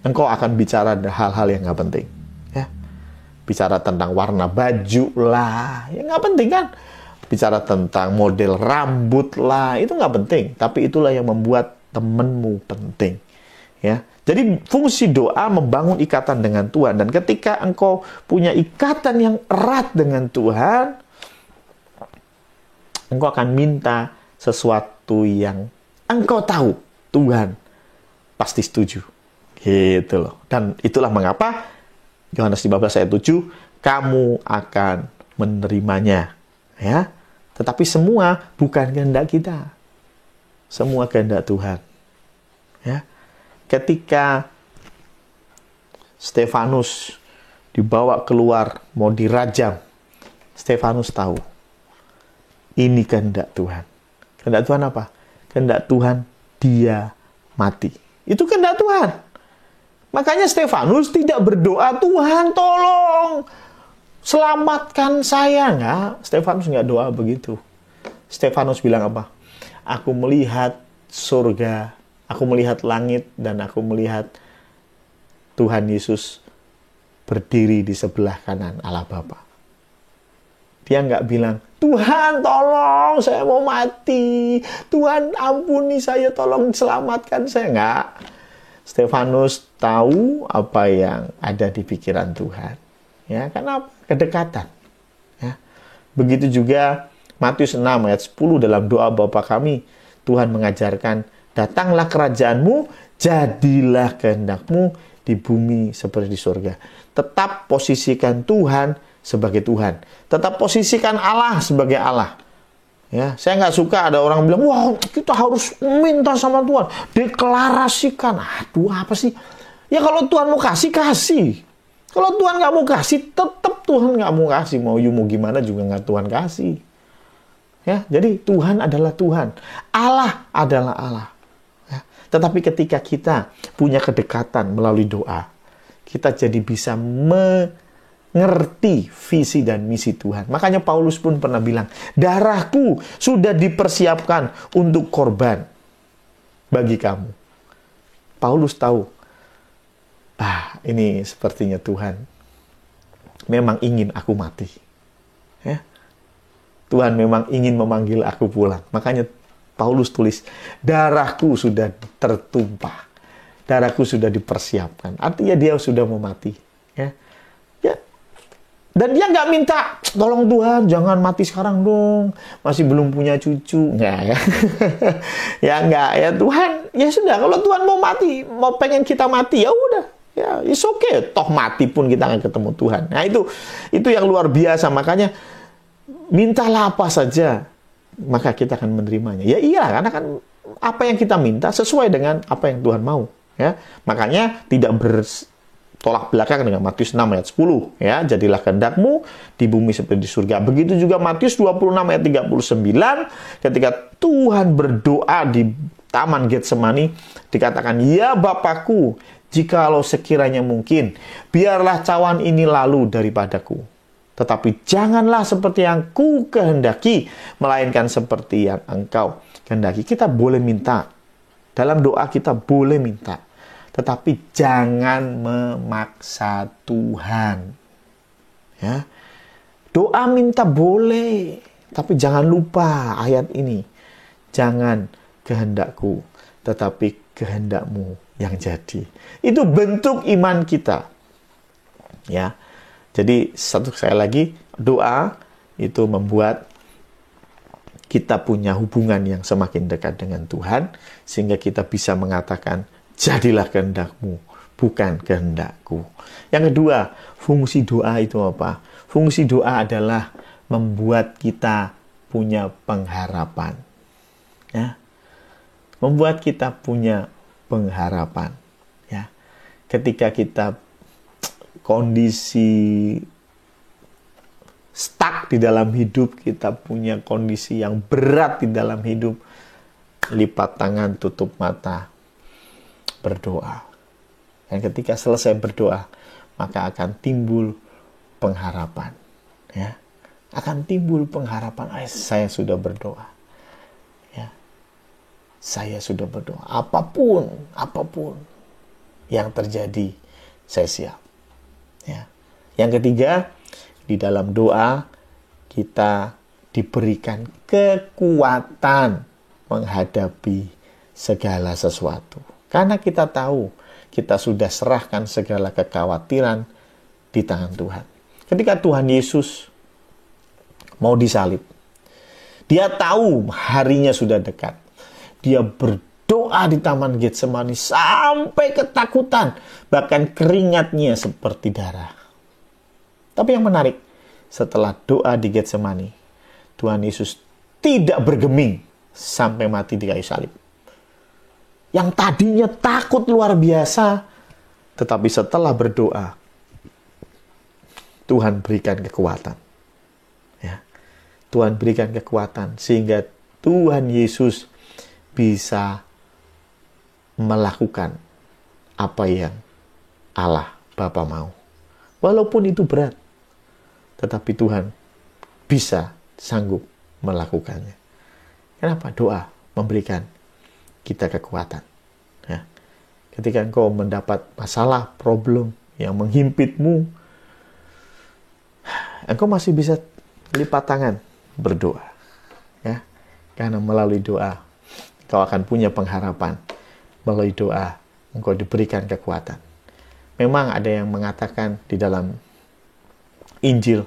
engkau akan bicara hal-hal yang nggak penting. Bicara tentang warna baju lah, ya nggak penting kan. Bicara tentang model rambut lah, itu nggak penting. Tapi itulah yang membuat temenmu penting. Ya, jadi fungsi doa membangun ikatan dengan Tuhan. Dan ketika engkau punya ikatan yang erat dengan Tuhan, engkau akan minta sesuatu yang engkau tahu Tuhan pasti setuju. Gitu loh. Dan itulah mengapa Yohanes 15 ayat 7, kamu akan menerimanya. Ya, Tetapi semua bukan kehendak kita. Semua kehendak Tuhan. Ya. Ketika Stefanus dibawa keluar, mau dirajam, Stefanus tahu, ini kehendak Tuhan. Kehendak Tuhan apa? Kehendak Tuhan dia mati. Itu kehendak Tuhan. Makanya Stefanus tidak berdoa, Tuhan tolong selamatkan saya. Enggak, Stefanus enggak doa begitu. Stefanus bilang apa? Aku melihat surga, aku melihat langit, dan aku melihat Tuhan Yesus berdiri di sebelah kanan Allah Bapa. Dia enggak bilang, Tuhan tolong saya mau mati, Tuhan ampuni saya, tolong selamatkan saya. Enggak. Stefanus tahu apa yang ada di pikiran Tuhan. Ya, karena kedekatan. Ya. Begitu juga Matius 6 ayat 10 dalam doa Bapa kami, Tuhan mengajarkan, datanglah kerajaanmu, jadilah kehendakmu di bumi seperti di surga. Tetap posisikan Tuhan sebagai Tuhan. Tetap posisikan Allah sebagai Allah. Ya, saya nggak suka ada orang bilang, wah kita harus minta sama Tuhan, deklarasikan. Aduh apa sih? Ya kalau Tuhan mau kasih, kasih. Kalau Tuhan nggak mau kasih, tetap Tuhan nggak mau kasih. Mau gimana juga nggak Tuhan kasih. Ya, jadi Tuhan adalah Tuhan. Allah adalah Allah. Ya. Tetapi ketika kita punya kedekatan melalui doa, kita jadi bisa mengerti visi dan misi Tuhan. Makanya Paulus pun pernah bilang, darahku sudah dipersiapkan untuk korban bagi kamu. Paulus tahu, ini sepertinya Tuhan memang ingin aku mati. Ya. Tuhan memang ingin memanggil aku pulang. Makanya Paulus tulis, darahku sudah tertumpah. Darahku sudah dipersiapkan. Artinya dia sudah mau mati. Ya. Ya. Dan dia nggak minta, tolong Tuhan jangan mati sekarang dong. Masih belum punya cucu. Nggak ya. Ya nggak ya Tuhan. Ya sudah, kalau Tuhan mau mati, mau pengen kita mati, ya udah. Ya, it's okay. Toh mati pun kita akan ketemu Tuhan. Nah itu yang luar biasa. Makanya mintalah apa saja, maka kita akan menerimanya. Ya iya, karena kan apa yang kita minta sesuai dengan apa yang Tuhan mau. Ya, makanya tidak bertolak belakang dengan Matius 6 ayat 10. Ya, jadilah kehendakmu di bumi seperti di surga. Begitu juga Matius 26 ayat 39, ketika Tuhan berdoa di Taman Getsemani, dikatakan, ya Bapakku, jikalau sekiranya mungkin, biarlah cawan ini lalu daripadaku. Tetapi janganlah seperti yang ku kehendaki, melainkan seperti yang engkau kehendaki. Kita boleh minta. Dalam doa kita boleh minta. Tetapi jangan memaksa Tuhan. Ya. Doa minta boleh. Tapi jangan lupa ayat ini. Jangan kehendakku, tetapi kehendakmu yang jadi. Itu bentuk iman kita. Ya. Jadi sekali lagi, doa itu membuat kita punya hubungan yang semakin dekat dengan Tuhan, sehingga kita bisa mengatakan, jadilah kehendakmu, bukan kehendakku. Yang kedua, fungsi doa itu apa? Fungsi doa adalah membuat kita punya pengharapan. Ya. Membuat kita punya pengharapan. Ya. Ketika kita kondisi stuck di dalam hidup, kita punya kondisi yang berat di dalam hidup, lipat tangan, tutup mata, berdoa. Dan ketika selesai berdoa, maka akan timbul pengharapan. Ya, akan timbul pengharapan. Saya sudah berdoa. Ya, saya sudah berdoa. Apapun yang terjadi, saya siap. Ya. Yang ketiga, di dalam doa kita diberikan kekuatan menghadapi segala sesuatu. Karena kita tahu kita sudah serahkan segala kekhawatiran di tangan Tuhan. Ketika Tuhan Yesus mau disalib, dia tahu harinya sudah dekat. Dia berdoa di Taman Getsemani sampai ketakutan, bahkan keringatnya seperti darah. Tapi yang menarik, setelah doa di Getsemani, Tuhan Yesus tidak bergeming sampai mati di kayu salib. Yang tadinya takut luar biasa, tetapi setelah berdoa, Tuhan berikan kekuatan. Ya. Tuhan berikan kekuatan sehingga Tuhan Yesus bisa melakukan apa yang Allah Bapa mau. Walaupun itu berat, tetapi Tuhan bisa sanggup melakukannya. Kenapa? Doa memberikan kita kekuatan. Ya. Ketika engkau mendapat masalah, problem yang menghimpitmu, engkau masih bisa lipat tangan berdoa. Ya. Karena melalui doa, engkau akan punya pengharapan. Melalui doa, engkau diberikan kekuatan. Memang ada yang mengatakan di dalam Injil,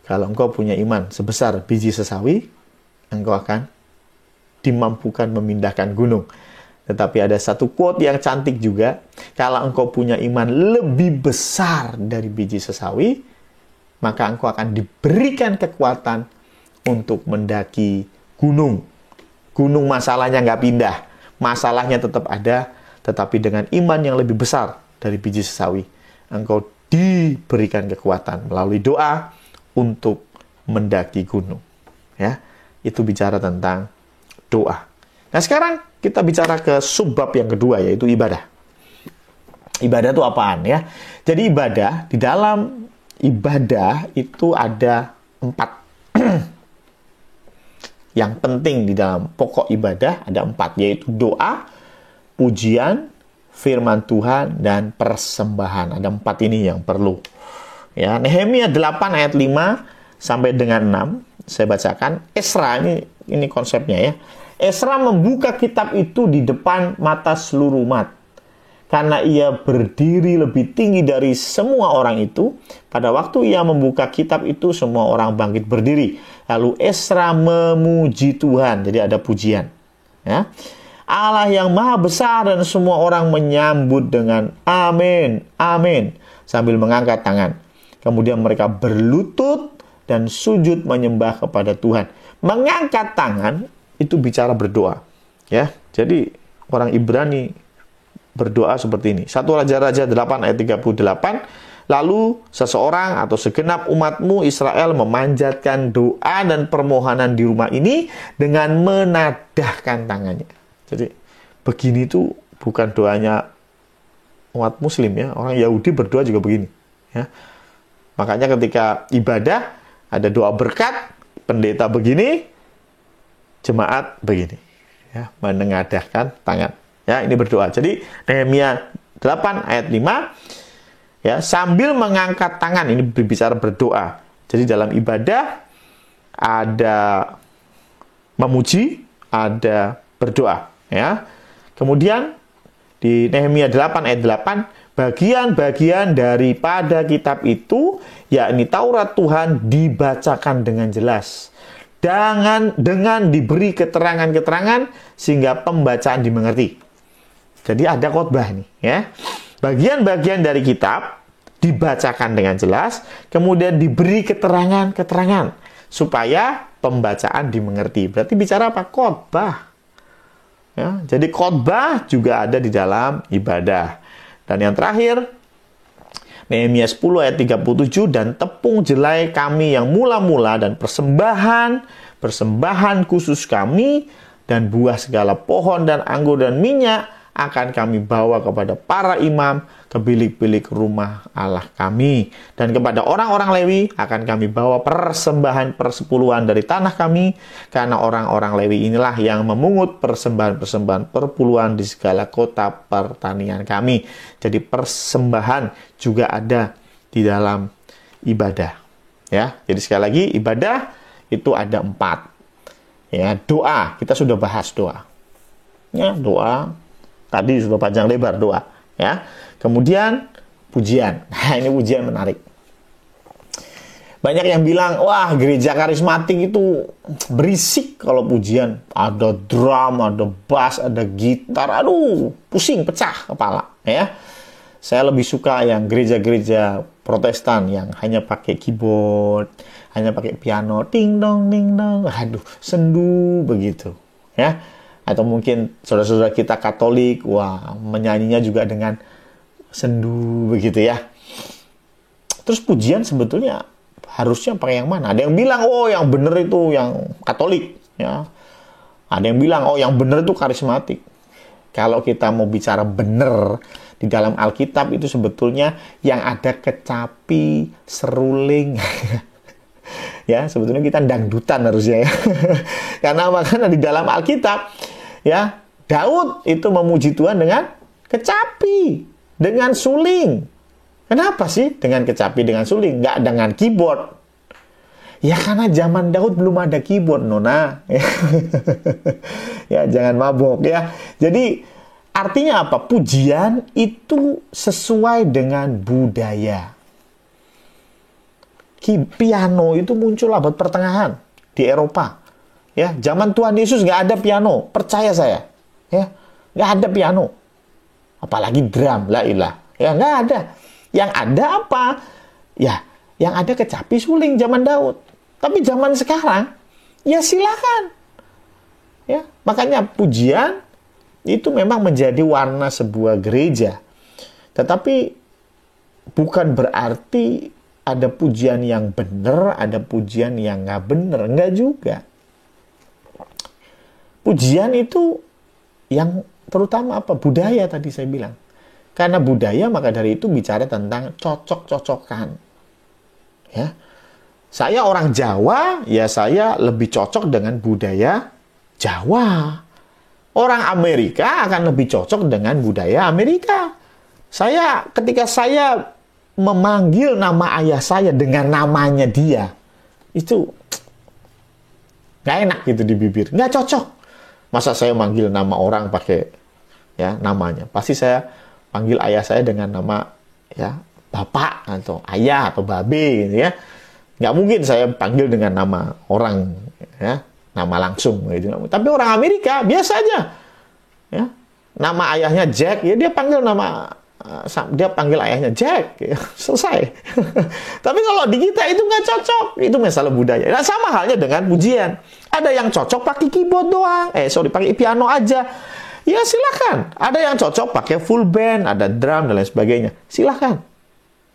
kalau engkau punya iman sebesar biji sesawi, engkau akan dimampukan memindahkan gunung. Tetapi ada satu quote yang cantik juga, kalau engkau punya iman lebih besar dari biji sesawi, maka engkau akan diberikan kekuatan untuk mendaki gunung. Gunung masalahnya nggak pindah, masalahnya tetap ada, tetapi dengan iman yang lebih besar dari biji sesawi, engkau diberikan kekuatan melalui doa untuk mendaki gunung. Ya, itu bicara tentang doa. Nah, sekarang kita bicara ke subbab yang kedua, yaitu ibadah. Ibadah itu apaan ya? Jadi ibadah, di dalam ibadah itu ada 4. Yang penting di dalam pokok ibadah ada 4, yaitu doa, pujian, firman Tuhan, dan persembahan. Ada 4 ini yang perlu. Ya, Nehemia 8 ayat 5 sampai dengan 6, saya bacakan. Esra, ini konsepnya ya. Esra membuka kitab itu di depan mata seluruh umat. Karena ia berdiri lebih tinggi dari semua orang itu, pada waktu ia membuka kitab itu, semua orang bangkit berdiri. Lalu Esra memuji Tuhan. Jadi ada pujian. Ya. Allah yang maha besar, dan semua orang menyambut dengan amin, amin, sambil mengangkat tangan. Kemudian mereka berlutut dan sujud menyembah kepada Tuhan. Mengangkat tangan itu bicara berdoa. Ya, jadi orang Ibrani berdoa seperti ini. 1 Raja-Raja 8 ayat 38. Lalu seseorang atau segenap umatmu Israel memanjatkan doa dan permohonan di rumah ini dengan menadahkan tangannya. Jadi begini itu bukan doanya umat Muslim ya. Orang Yahudi berdoa juga begini. Ya. Makanya ketika ibadah ada doa berkat, pendeta begini, jemaat begini, ya, menengadahkan tangan. Ya, ini berdoa. Jadi Nehemia 8 ayat 5, ya, sambil mengangkat tangan, ini berbicara berdoa. Jadi dalam ibadah ada memuji, ada berdoa. Ya. Kemudian di Nehemia 8 ayat 8, bagian-bagian daripada kitab itu, yakni Taurat Tuhan, dibacakan dengan jelas. Dengan diberi keterangan-keterangan sehingga pembacaan dimengerti. Jadi ada khotbah nih, ya. Bagian-bagian dari kitab dibacakan dengan jelas, kemudian diberi keterangan-keterangan supaya pembacaan dimengerti. Berarti bicara apa? Khotbah. Ya, jadi khotbah juga ada di dalam ibadah. Dan yang terakhir, Nehemia 10 ayat 37, dan tepung jelai kami yang mula-mula dan persembahan khusus kami dan buah segala pohon dan anggur dan minyak akan kami bawa kepada para imam ke bilik-bilik rumah Allah kami, dan kepada orang-orang Lewi akan kami bawa persembahan persepuluhan dari tanah kami, karena orang-orang Lewi inilah yang memungut persembahan-persembahan perpuluhan di segala kota pertanian kami. Jadi persembahan juga ada di dalam ibadah. Ya, jadi sekali lagi ibadah itu ada 4. Ya, doa, kita sudah bahas doa. Ya, doa tadi sudah panjang lebar doa, ya. Kemudian pujian. Nah, ini pujian menarik. Banyak yang bilang, wah, gereja karismatik itu berisik kalau pujian. Ada drum, ada bass, ada gitar. Aduh, pusing, pecah kepala, ya. Saya lebih suka yang gereja-gereja Protestan yang hanya pakai keyboard, hanya pakai piano, ding dong, aduh, sendu begitu, ya. Atau mungkin saudara-saudara kita Katolik, wah, menyanyinya juga dengan sendu begitu ya. Terus pujian sebetulnya harusnya pakai yang mana? Ada yang bilang, oh yang bener itu yang Katolik, ya. Ada yang bilang, oh yang bener itu karismatik. Kalau kita mau bicara bener, di dalam Alkitab itu sebetulnya yang ada kecapi, seruling. Ya, sebetulnya kita dangdutan harusnya ya. Karena makanya di dalam Alkitab, ya, Daud itu memuji Tuhan dengan kecapi, dengan suling. Kenapa sih dengan kecapi, dengan suling? Nggak dengan keyboard. Ya karena zaman Daud belum ada keyboard, Nona. Ya jangan mabok ya. Jadi artinya apa? Pujian itu sesuai dengan budaya. Piano itu muncul abad pertengahan di Eropa. Ya, zaman Tuhan Yesus nggak ada piano, percaya saya. Ya, nggak ada piano. Apalagi drum, la ilah. Ya nggak ada. Yang ada apa? Ya, yang ada kecapi suling zaman Daud. Tapi zaman sekarang, ya silakan. Ya, makanya pujian itu memang menjadi warna sebuah gereja. Tetapi bukan berarti ada pujian yang benar, ada pujian yang nggak benar. Nggak juga. Pujian itu yang terutama apa? Budaya tadi saya bilang. Karena budaya, maka dari itu bicara tentang cocok-cocokan. Ya. Saya orang Jawa, ya saya lebih cocok dengan budaya Jawa. Orang Amerika akan lebih cocok dengan budaya Amerika. Ketika saya memanggil nama ayah saya dengan namanya dia, itu nggak enak gitu di bibir, nggak cocok. Masa saya manggil nama orang pakai ya namanya? Pasti saya panggil ayah saya dengan nama ya bapak atau ayah atau babe, gitu ya. Nggak mungkin saya panggil dengan nama orang, ya, nama langsung. Gitu. Tapi orang Amerika biasa aja, ya. Nama ayahnya Jack, ya dia panggil ayahnya Jack, ya. Selesai. Tapi kalau di kita itu nggak cocok, itu masalah budaya. Nah, sama halnya dengan pujian. Ada yang cocok pakai keyboard doang, pakai piano aja. Ya silakan. Ada yang cocok pakai full band, ada drum dan lain sebagainya. Silakan.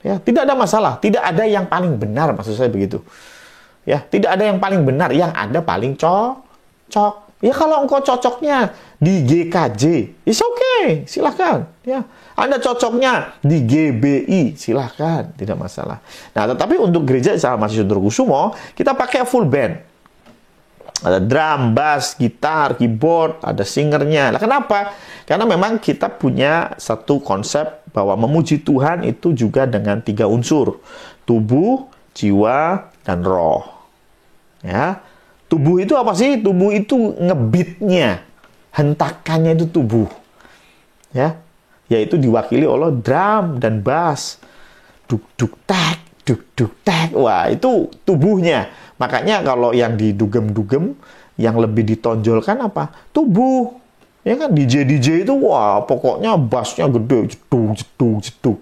Ya, tidak ada masalah, tidak ada yang paling benar, maksud saya begitu. Ya, tidak ada yang paling benar, yang ada paling cocok. Ya kalau engkau cocoknya di GKJ, it's okay, silahkan. Ya, Anda cocoknya di GBI, silahkan, tidak masalah. Nah, tetapi untuk gereja sama Mahasiswa Kusumo, kita pakai full band. Ada drum, bass, gitar, keyboard, ada singernya. Nah, kenapa? Karena memang kita punya satu konsep bahwa memuji Tuhan itu juga dengan 3 unsur. Tubuh, jiwa, dan roh. Ya. Tubuh itu apa sih? Tubuh itu ngebitnya. Hentakannya itu tubuh. Ya. Yaitu diwakili oleh drum dan bass. Duk-duk tak, duk-duk tak. Wah, itu tubuhnya. Makanya kalau yang didugem-dugem, yang lebih ditonjolkan apa? Tubuh. Ya kan, DJ itu, wah, pokoknya bassnya gede, jeduk.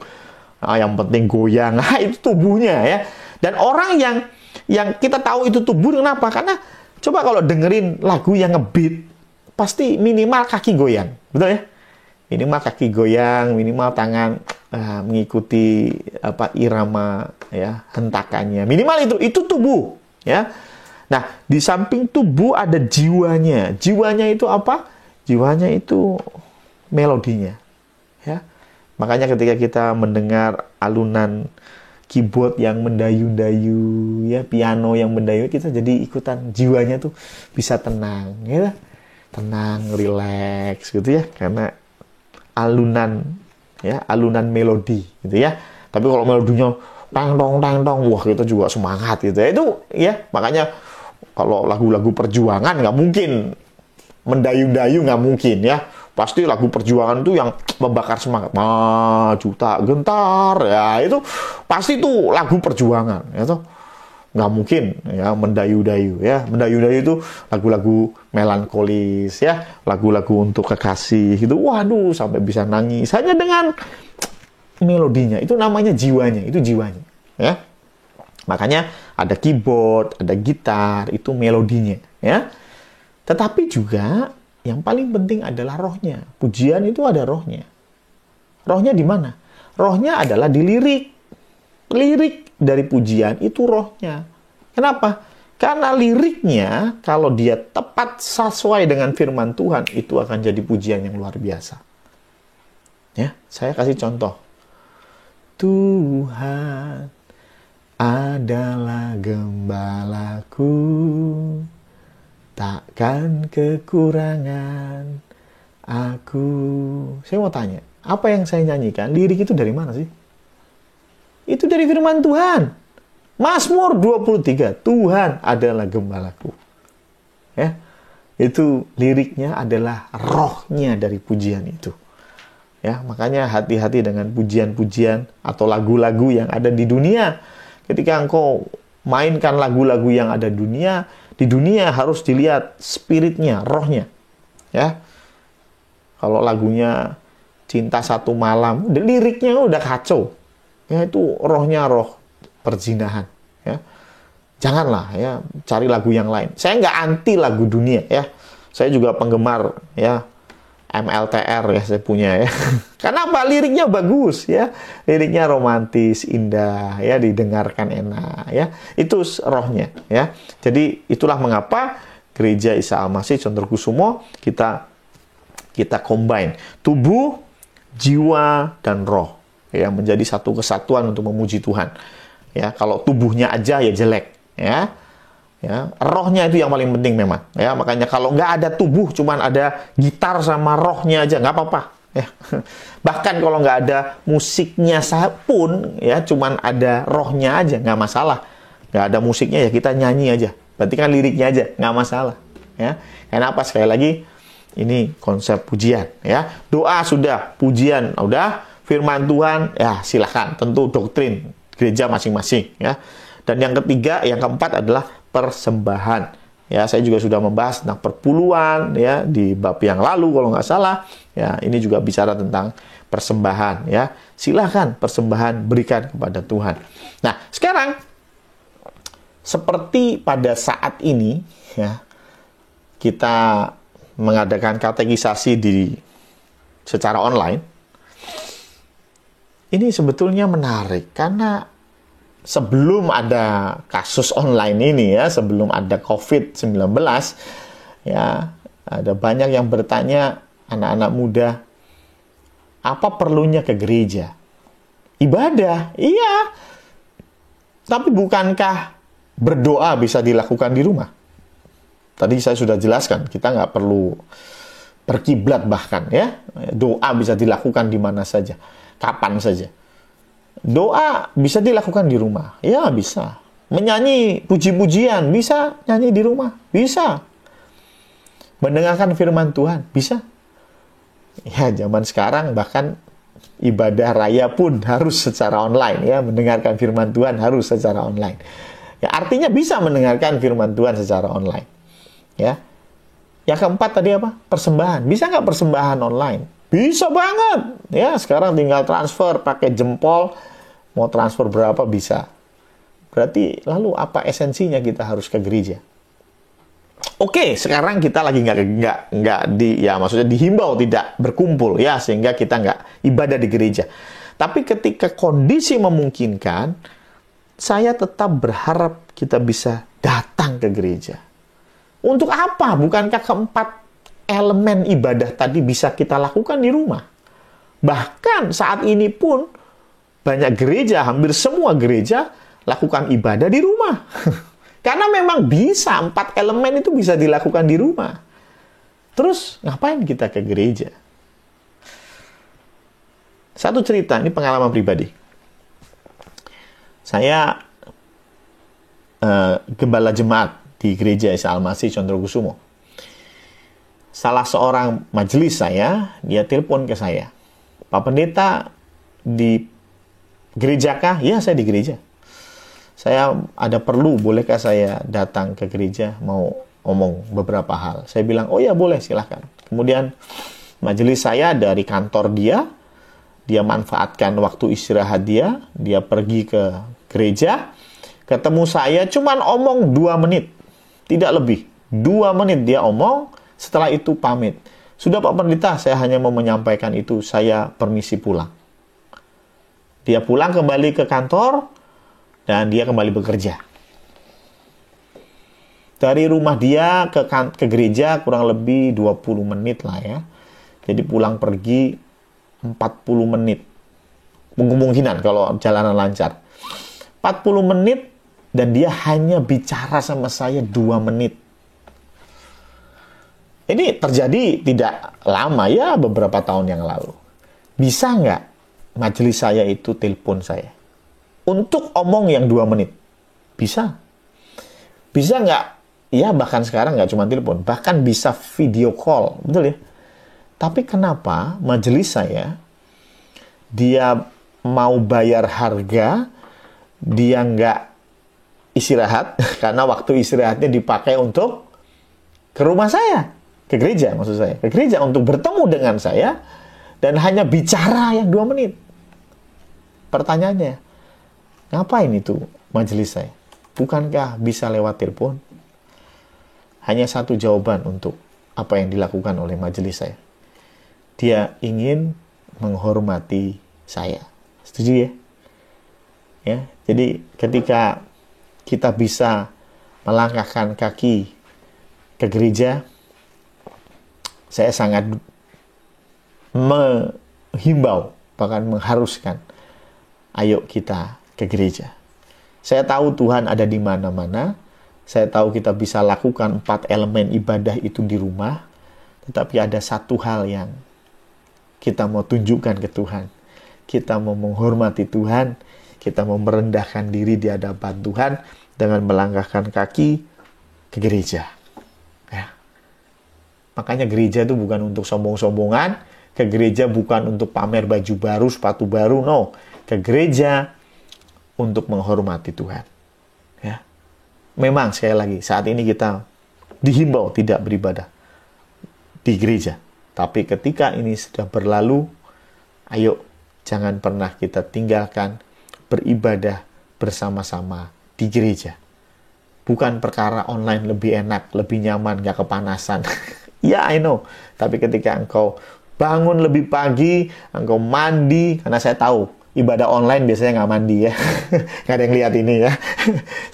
Nah, yang penting goyang. Nah, itu tubuhnya ya. Dan orang yang kita tahu itu tubuh, kenapa? Karena coba kalau dengerin lagu yang ngebeat, pasti minimal kaki goyang. Betul ya? Minimal kaki goyang, minimal tangan mengikuti irama ya, hentakannya. Minimal itu tubuh. Ya. Nah, di samping tubuh ada jiwanya. Jiwanya itu apa? Jiwanya itu melodinya. Ya. Makanya ketika kita mendengar alunan keyboard yang mendayu-dayu, ya, piano yang mendayu, kita jadi ikutan, jiwanya tuh bisa tenang, ya. Tenang, rileks gitu ya, karena alunan melodi gitu ya. Tapi kalau melodinya tang dong, wah, kita juga semangat gitu ya. Itu ya, makanya kalau lagu-lagu perjuangan nggak mungkin mendayu-dayu, nggak mungkin ya. Pasti lagu perjuangan itu yang membakar semangat. Maju tak gentar ya, itu pasti itu lagu perjuangan ya, nggak mungkin ya mendayu-dayu ya. Mendayu-dayu itu lagu-lagu melankolis ya, lagu-lagu untuk kekasih gitu. Waduh, sampai bisa nangis hanya dengan melodinya. Itu namanya jiwanya, itu jiwanya. Ya. Makanya ada keyboard, ada gitar, itu melodinya. Ya. Tetapi juga yang paling penting adalah rohnya. Pujian itu ada rohnya. Rohnya di mana? Rohnya adalah di lirik. Lirik dari pujian itu rohnya. Kenapa? Karena liriknya, kalau dia tepat sesuai dengan firman Tuhan, itu akan jadi pujian yang luar biasa. Ya, saya kasih contoh. Tuhan adalah gembalaku, takkan kekurangan aku. Saya mau tanya, apa yang saya nyanyikan, lirik itu dari mana sih? Itu dari firman Tuhan. Mazmur 23, Tuhan adalah gembalaku. Ya, itu liriknya adalah rohnya dari pujian itu. Ya, makanya hati-hati dengan pujian-pujian atau lagu-lagu yang ada di dunia. Ketika engkau mainkan lagu-lagu yang ada di dunia harus dilihat spiritnya, rohnya. Ya, kalau lagunya Cinta Satu Malam, liriknya udah kacau. Ya, itu rohnya roh perzinahan, ya. Janganlah ya cari lagu yang lain. Saya nggak anti lagu dunia, ya. Saya juga penggemar, ya, MLTR, ya, saya punya, ya. Karena apa? Liriknya bagus, ya. Liriknya romantis, indah, ya, didengarkan enak, ya. Itu rohnya, ya. Jadi itulah mengapa Gereja Isa Al-Masih Condrokusumo kita combine tubuh, jiwa, dan roh, ya, menjadi satu kesatuan untuk memuji Tuhan. Ya, kalau tubuhnya aja ya jelek, ya. Ya, rohnya itu yang paling penting memang. Ya, makanya kalau nggak ada tubuh, cuman ada gitar sama rohnya aja nggak apa-apa. Ya. Bahkan kalau nggak ada musiknya pun, ya, cuman ada rohnya aja nggak masalah. Nggak ada musiknya ya kita nyanyi aja. Berarti kan liriknya aja nggak masalah. Ya, kenapa? Sekali lagi ini konsep pujian. Ya, doa sudah, pujian udah, firman Tuhan ya silahkan. Tentu doktrin gereja masing-masing, ya. Dan yang ketiga, yang keempat adalah persembahan. Ya, saya juga sudah membahas tentang perpuluhan, ya, di bab yang lalu kalau nggak salah. Ya, ini juga bicara tentang persembahan, ya. Silahkan persembahan berikan kepada Tuhan. Nah, sekarang seperti pada saat ini, ya, kita mengadakan katekisasi secara online. Ini sebetulnya menarik karena sebelum ada kasus online ini, ya, sebelum ada COVID-19, ya, ada banyak yang bertanya, anak-anak muda, apa perlunya ke gereja? Ibadah, iya. Tapi bukankah berdoa bisa dilakukan di rumah? Tadi saya sudah jelaskan, kita nggak perlu berkiblat bahkan, ya. Doa bisa dilakukan di mana saja. Kapan saja. Doa bisa dilakukan di rumah. Ya, bisa. Menyanyi puji-pujian, bisa nyanyi di rumah. Bisa. Mendengarkan firman Tuhan, bisa. Ya, zaman sekarang bahkan ibadah raya pun harus secara online, ya. Mendengarkan firman Tuhan harus secara online. Ya, artinya bisa mendengarkan firman Tuhan secara online. Ya. Yang keempat tadi apa? Persembahan. Bisa nggak persembahan online? Bisa banget. Ya, sekarang tinggal transfer pakai jempol. Mau transfer berapa bisa. Berarti lalu apa esensinya kita harus ke gereja? Oke, sekarang kita lagi maksudnya dihimbau tidak berkumpul, ya, sehingga kita nggak ibadah di gereja. Tapi ketika kondisi memungkinkan, saya tetap berharap kita bisa datang ke gereja. Untuk apa? Bukankah keempat elemen ibadah tadi bisa kita lakukan di rumah? Bahkan saat ini pun banyak gereja, hampir semua gereja lakukan ibadah di rumah. Karena memang bisa, 4 elemen itu bisa dilakukan di rumah. Terus ngapain kita ke gereja? Satu cerita, ini pengalaman pribadi. Saya gembala jemaat di Gereja Isa Al-Masih Condrokusumo. Salah seorang majelis saya, dia telepon ke saya. Pak Pendeta, di gereja kah? Ya, saya di gereja. Saya ada perlu, bolehkah saya datang ke gereja mau ngomong beberapa hal? Saya bilang, oh ya boleh, silahkan. Kemudian majelis saya dari kantor dia Dia manfaatkan waktu istirahat dia pergi ke gereja, ketemu saya, cuman omong 2 menit, tidak lebih. 2 menit dia omong, setelah itu pamit. Sudah Pak Pendeta, saya hanya mau menyampaikan itu, saya permisi pulang. Dia pulang kembali ke kantor, dan dia kembali bekerja. Dari rumah dia ke gereja kurang lebih 20 menit lah ya. Jadi pulang pergi 40 menit. Kemungkinan kalau jalanan lancar. 40 menit dan dia hanya bicara sama saya 2 menit. Ini terjadi tidak lama ya, beberapa tahun yang lalu. Bisa nggak majelis saya itu telepon saya? Untuk omong yang 2 menit. Bisa. Bisa nggak? Ya bahkan sekarang nggak cuma telepon. Bahkan bisa video call. Betul ya? Tapi kenapa majelis saya, dia mau bayar harga, dia nggak istirahat, karena waktu istirahatnya dipakai untuk ke rumah saya, ke gereja maksud saya, ke gereja untuk bertemu dengan saya, dan hanya bicara yang 2 menit. Pertanyaannya, ngapain itu majelis saya? Bukankah bisa lewat telepon? Hanya satu jawaban untuk apa yang dilakukan oleh majelis saya. Dia ingin menghormati saya. Setuju ya? Ya, jadi ketika kita bisa melangkahkan kaki ke gereja, saya sangat menghimbau, bahkan mengharuskan, ayo kita ke gereja. Saya tahu Tuhan ada di mana-mana. Saya tahu kita bisa lakukan 4 elemen ibadah itu di rumah. Tetapi ada satu hal yang kita mau tunjukkan ke Tuhan. Kita mau menghormati Tuhan. Kita mau merendahkan diri di hadapan Tuhan dengan melangkahkan kaki ke gereja. Ya. Makanya gereja itu bukan untuk sombong-sombongan. Ke gereja bukan untuk pamer baju baru, sepatu baru. No. Ke gereja untuk menghormati Tuhan. Ya. Memang sekali lagi, saat ini kita dihimbau tidak beribadah di gereja. Tapi ketika ini sudah berlalu, ayo jangan pernah kita tinggalkan beribadah bersama-sama di gereja. Bukan perkara online lebih enak, lebih nyaman, gak kepanasan. Ya, I know. Tapi ketika engkau bangun lebih pagi, engkau mandi, karena saya tahu ibadah online biasanya nggak mandi ya. Nggak ada yang lihat ini ya.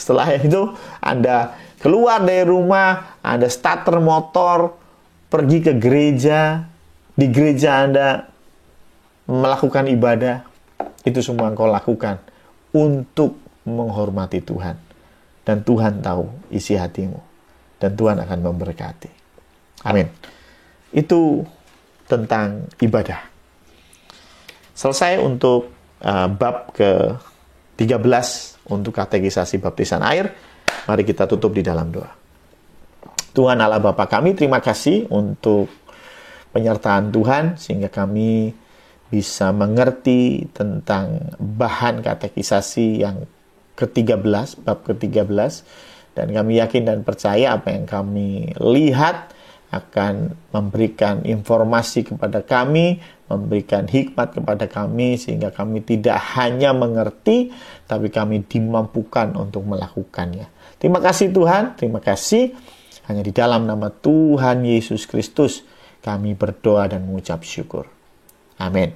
Setelah itu Anda keluar dari rumah, Anda starter motor, pergi ke gereja, di gereja Anda melakukan ibadah, itu semua engkau lakukan untuk menghormati Tuhan. Dan Tuhan tahu isi hatimu. Dan Tuhan akan memberkati. Amin. Itu tentang ibadah. Selesai untuk bab ke-13 untuk katekisasi baptisan air. Mari kita tutup di dalam doa. Tuhan Allah Bapa kami, terima kasih untuk penyertaan Tuhan sehingga kami bisa mengerti tentang bahan katekisasi yang ke-13, bab ke-13, dan kami yakin dan percaya apa yang kami lihat akan memberikan informasi kepada kami, memberikan hikmat kepada kami sehingga kami tidak hanya mengerti tapi kami dimampukan untuk melakukannya. Terima kasih Tuhan, terima kasih. Hanya di dalam nama Tuhan Yesus Kristus kami berdoa dan mengucap syukur. Amin.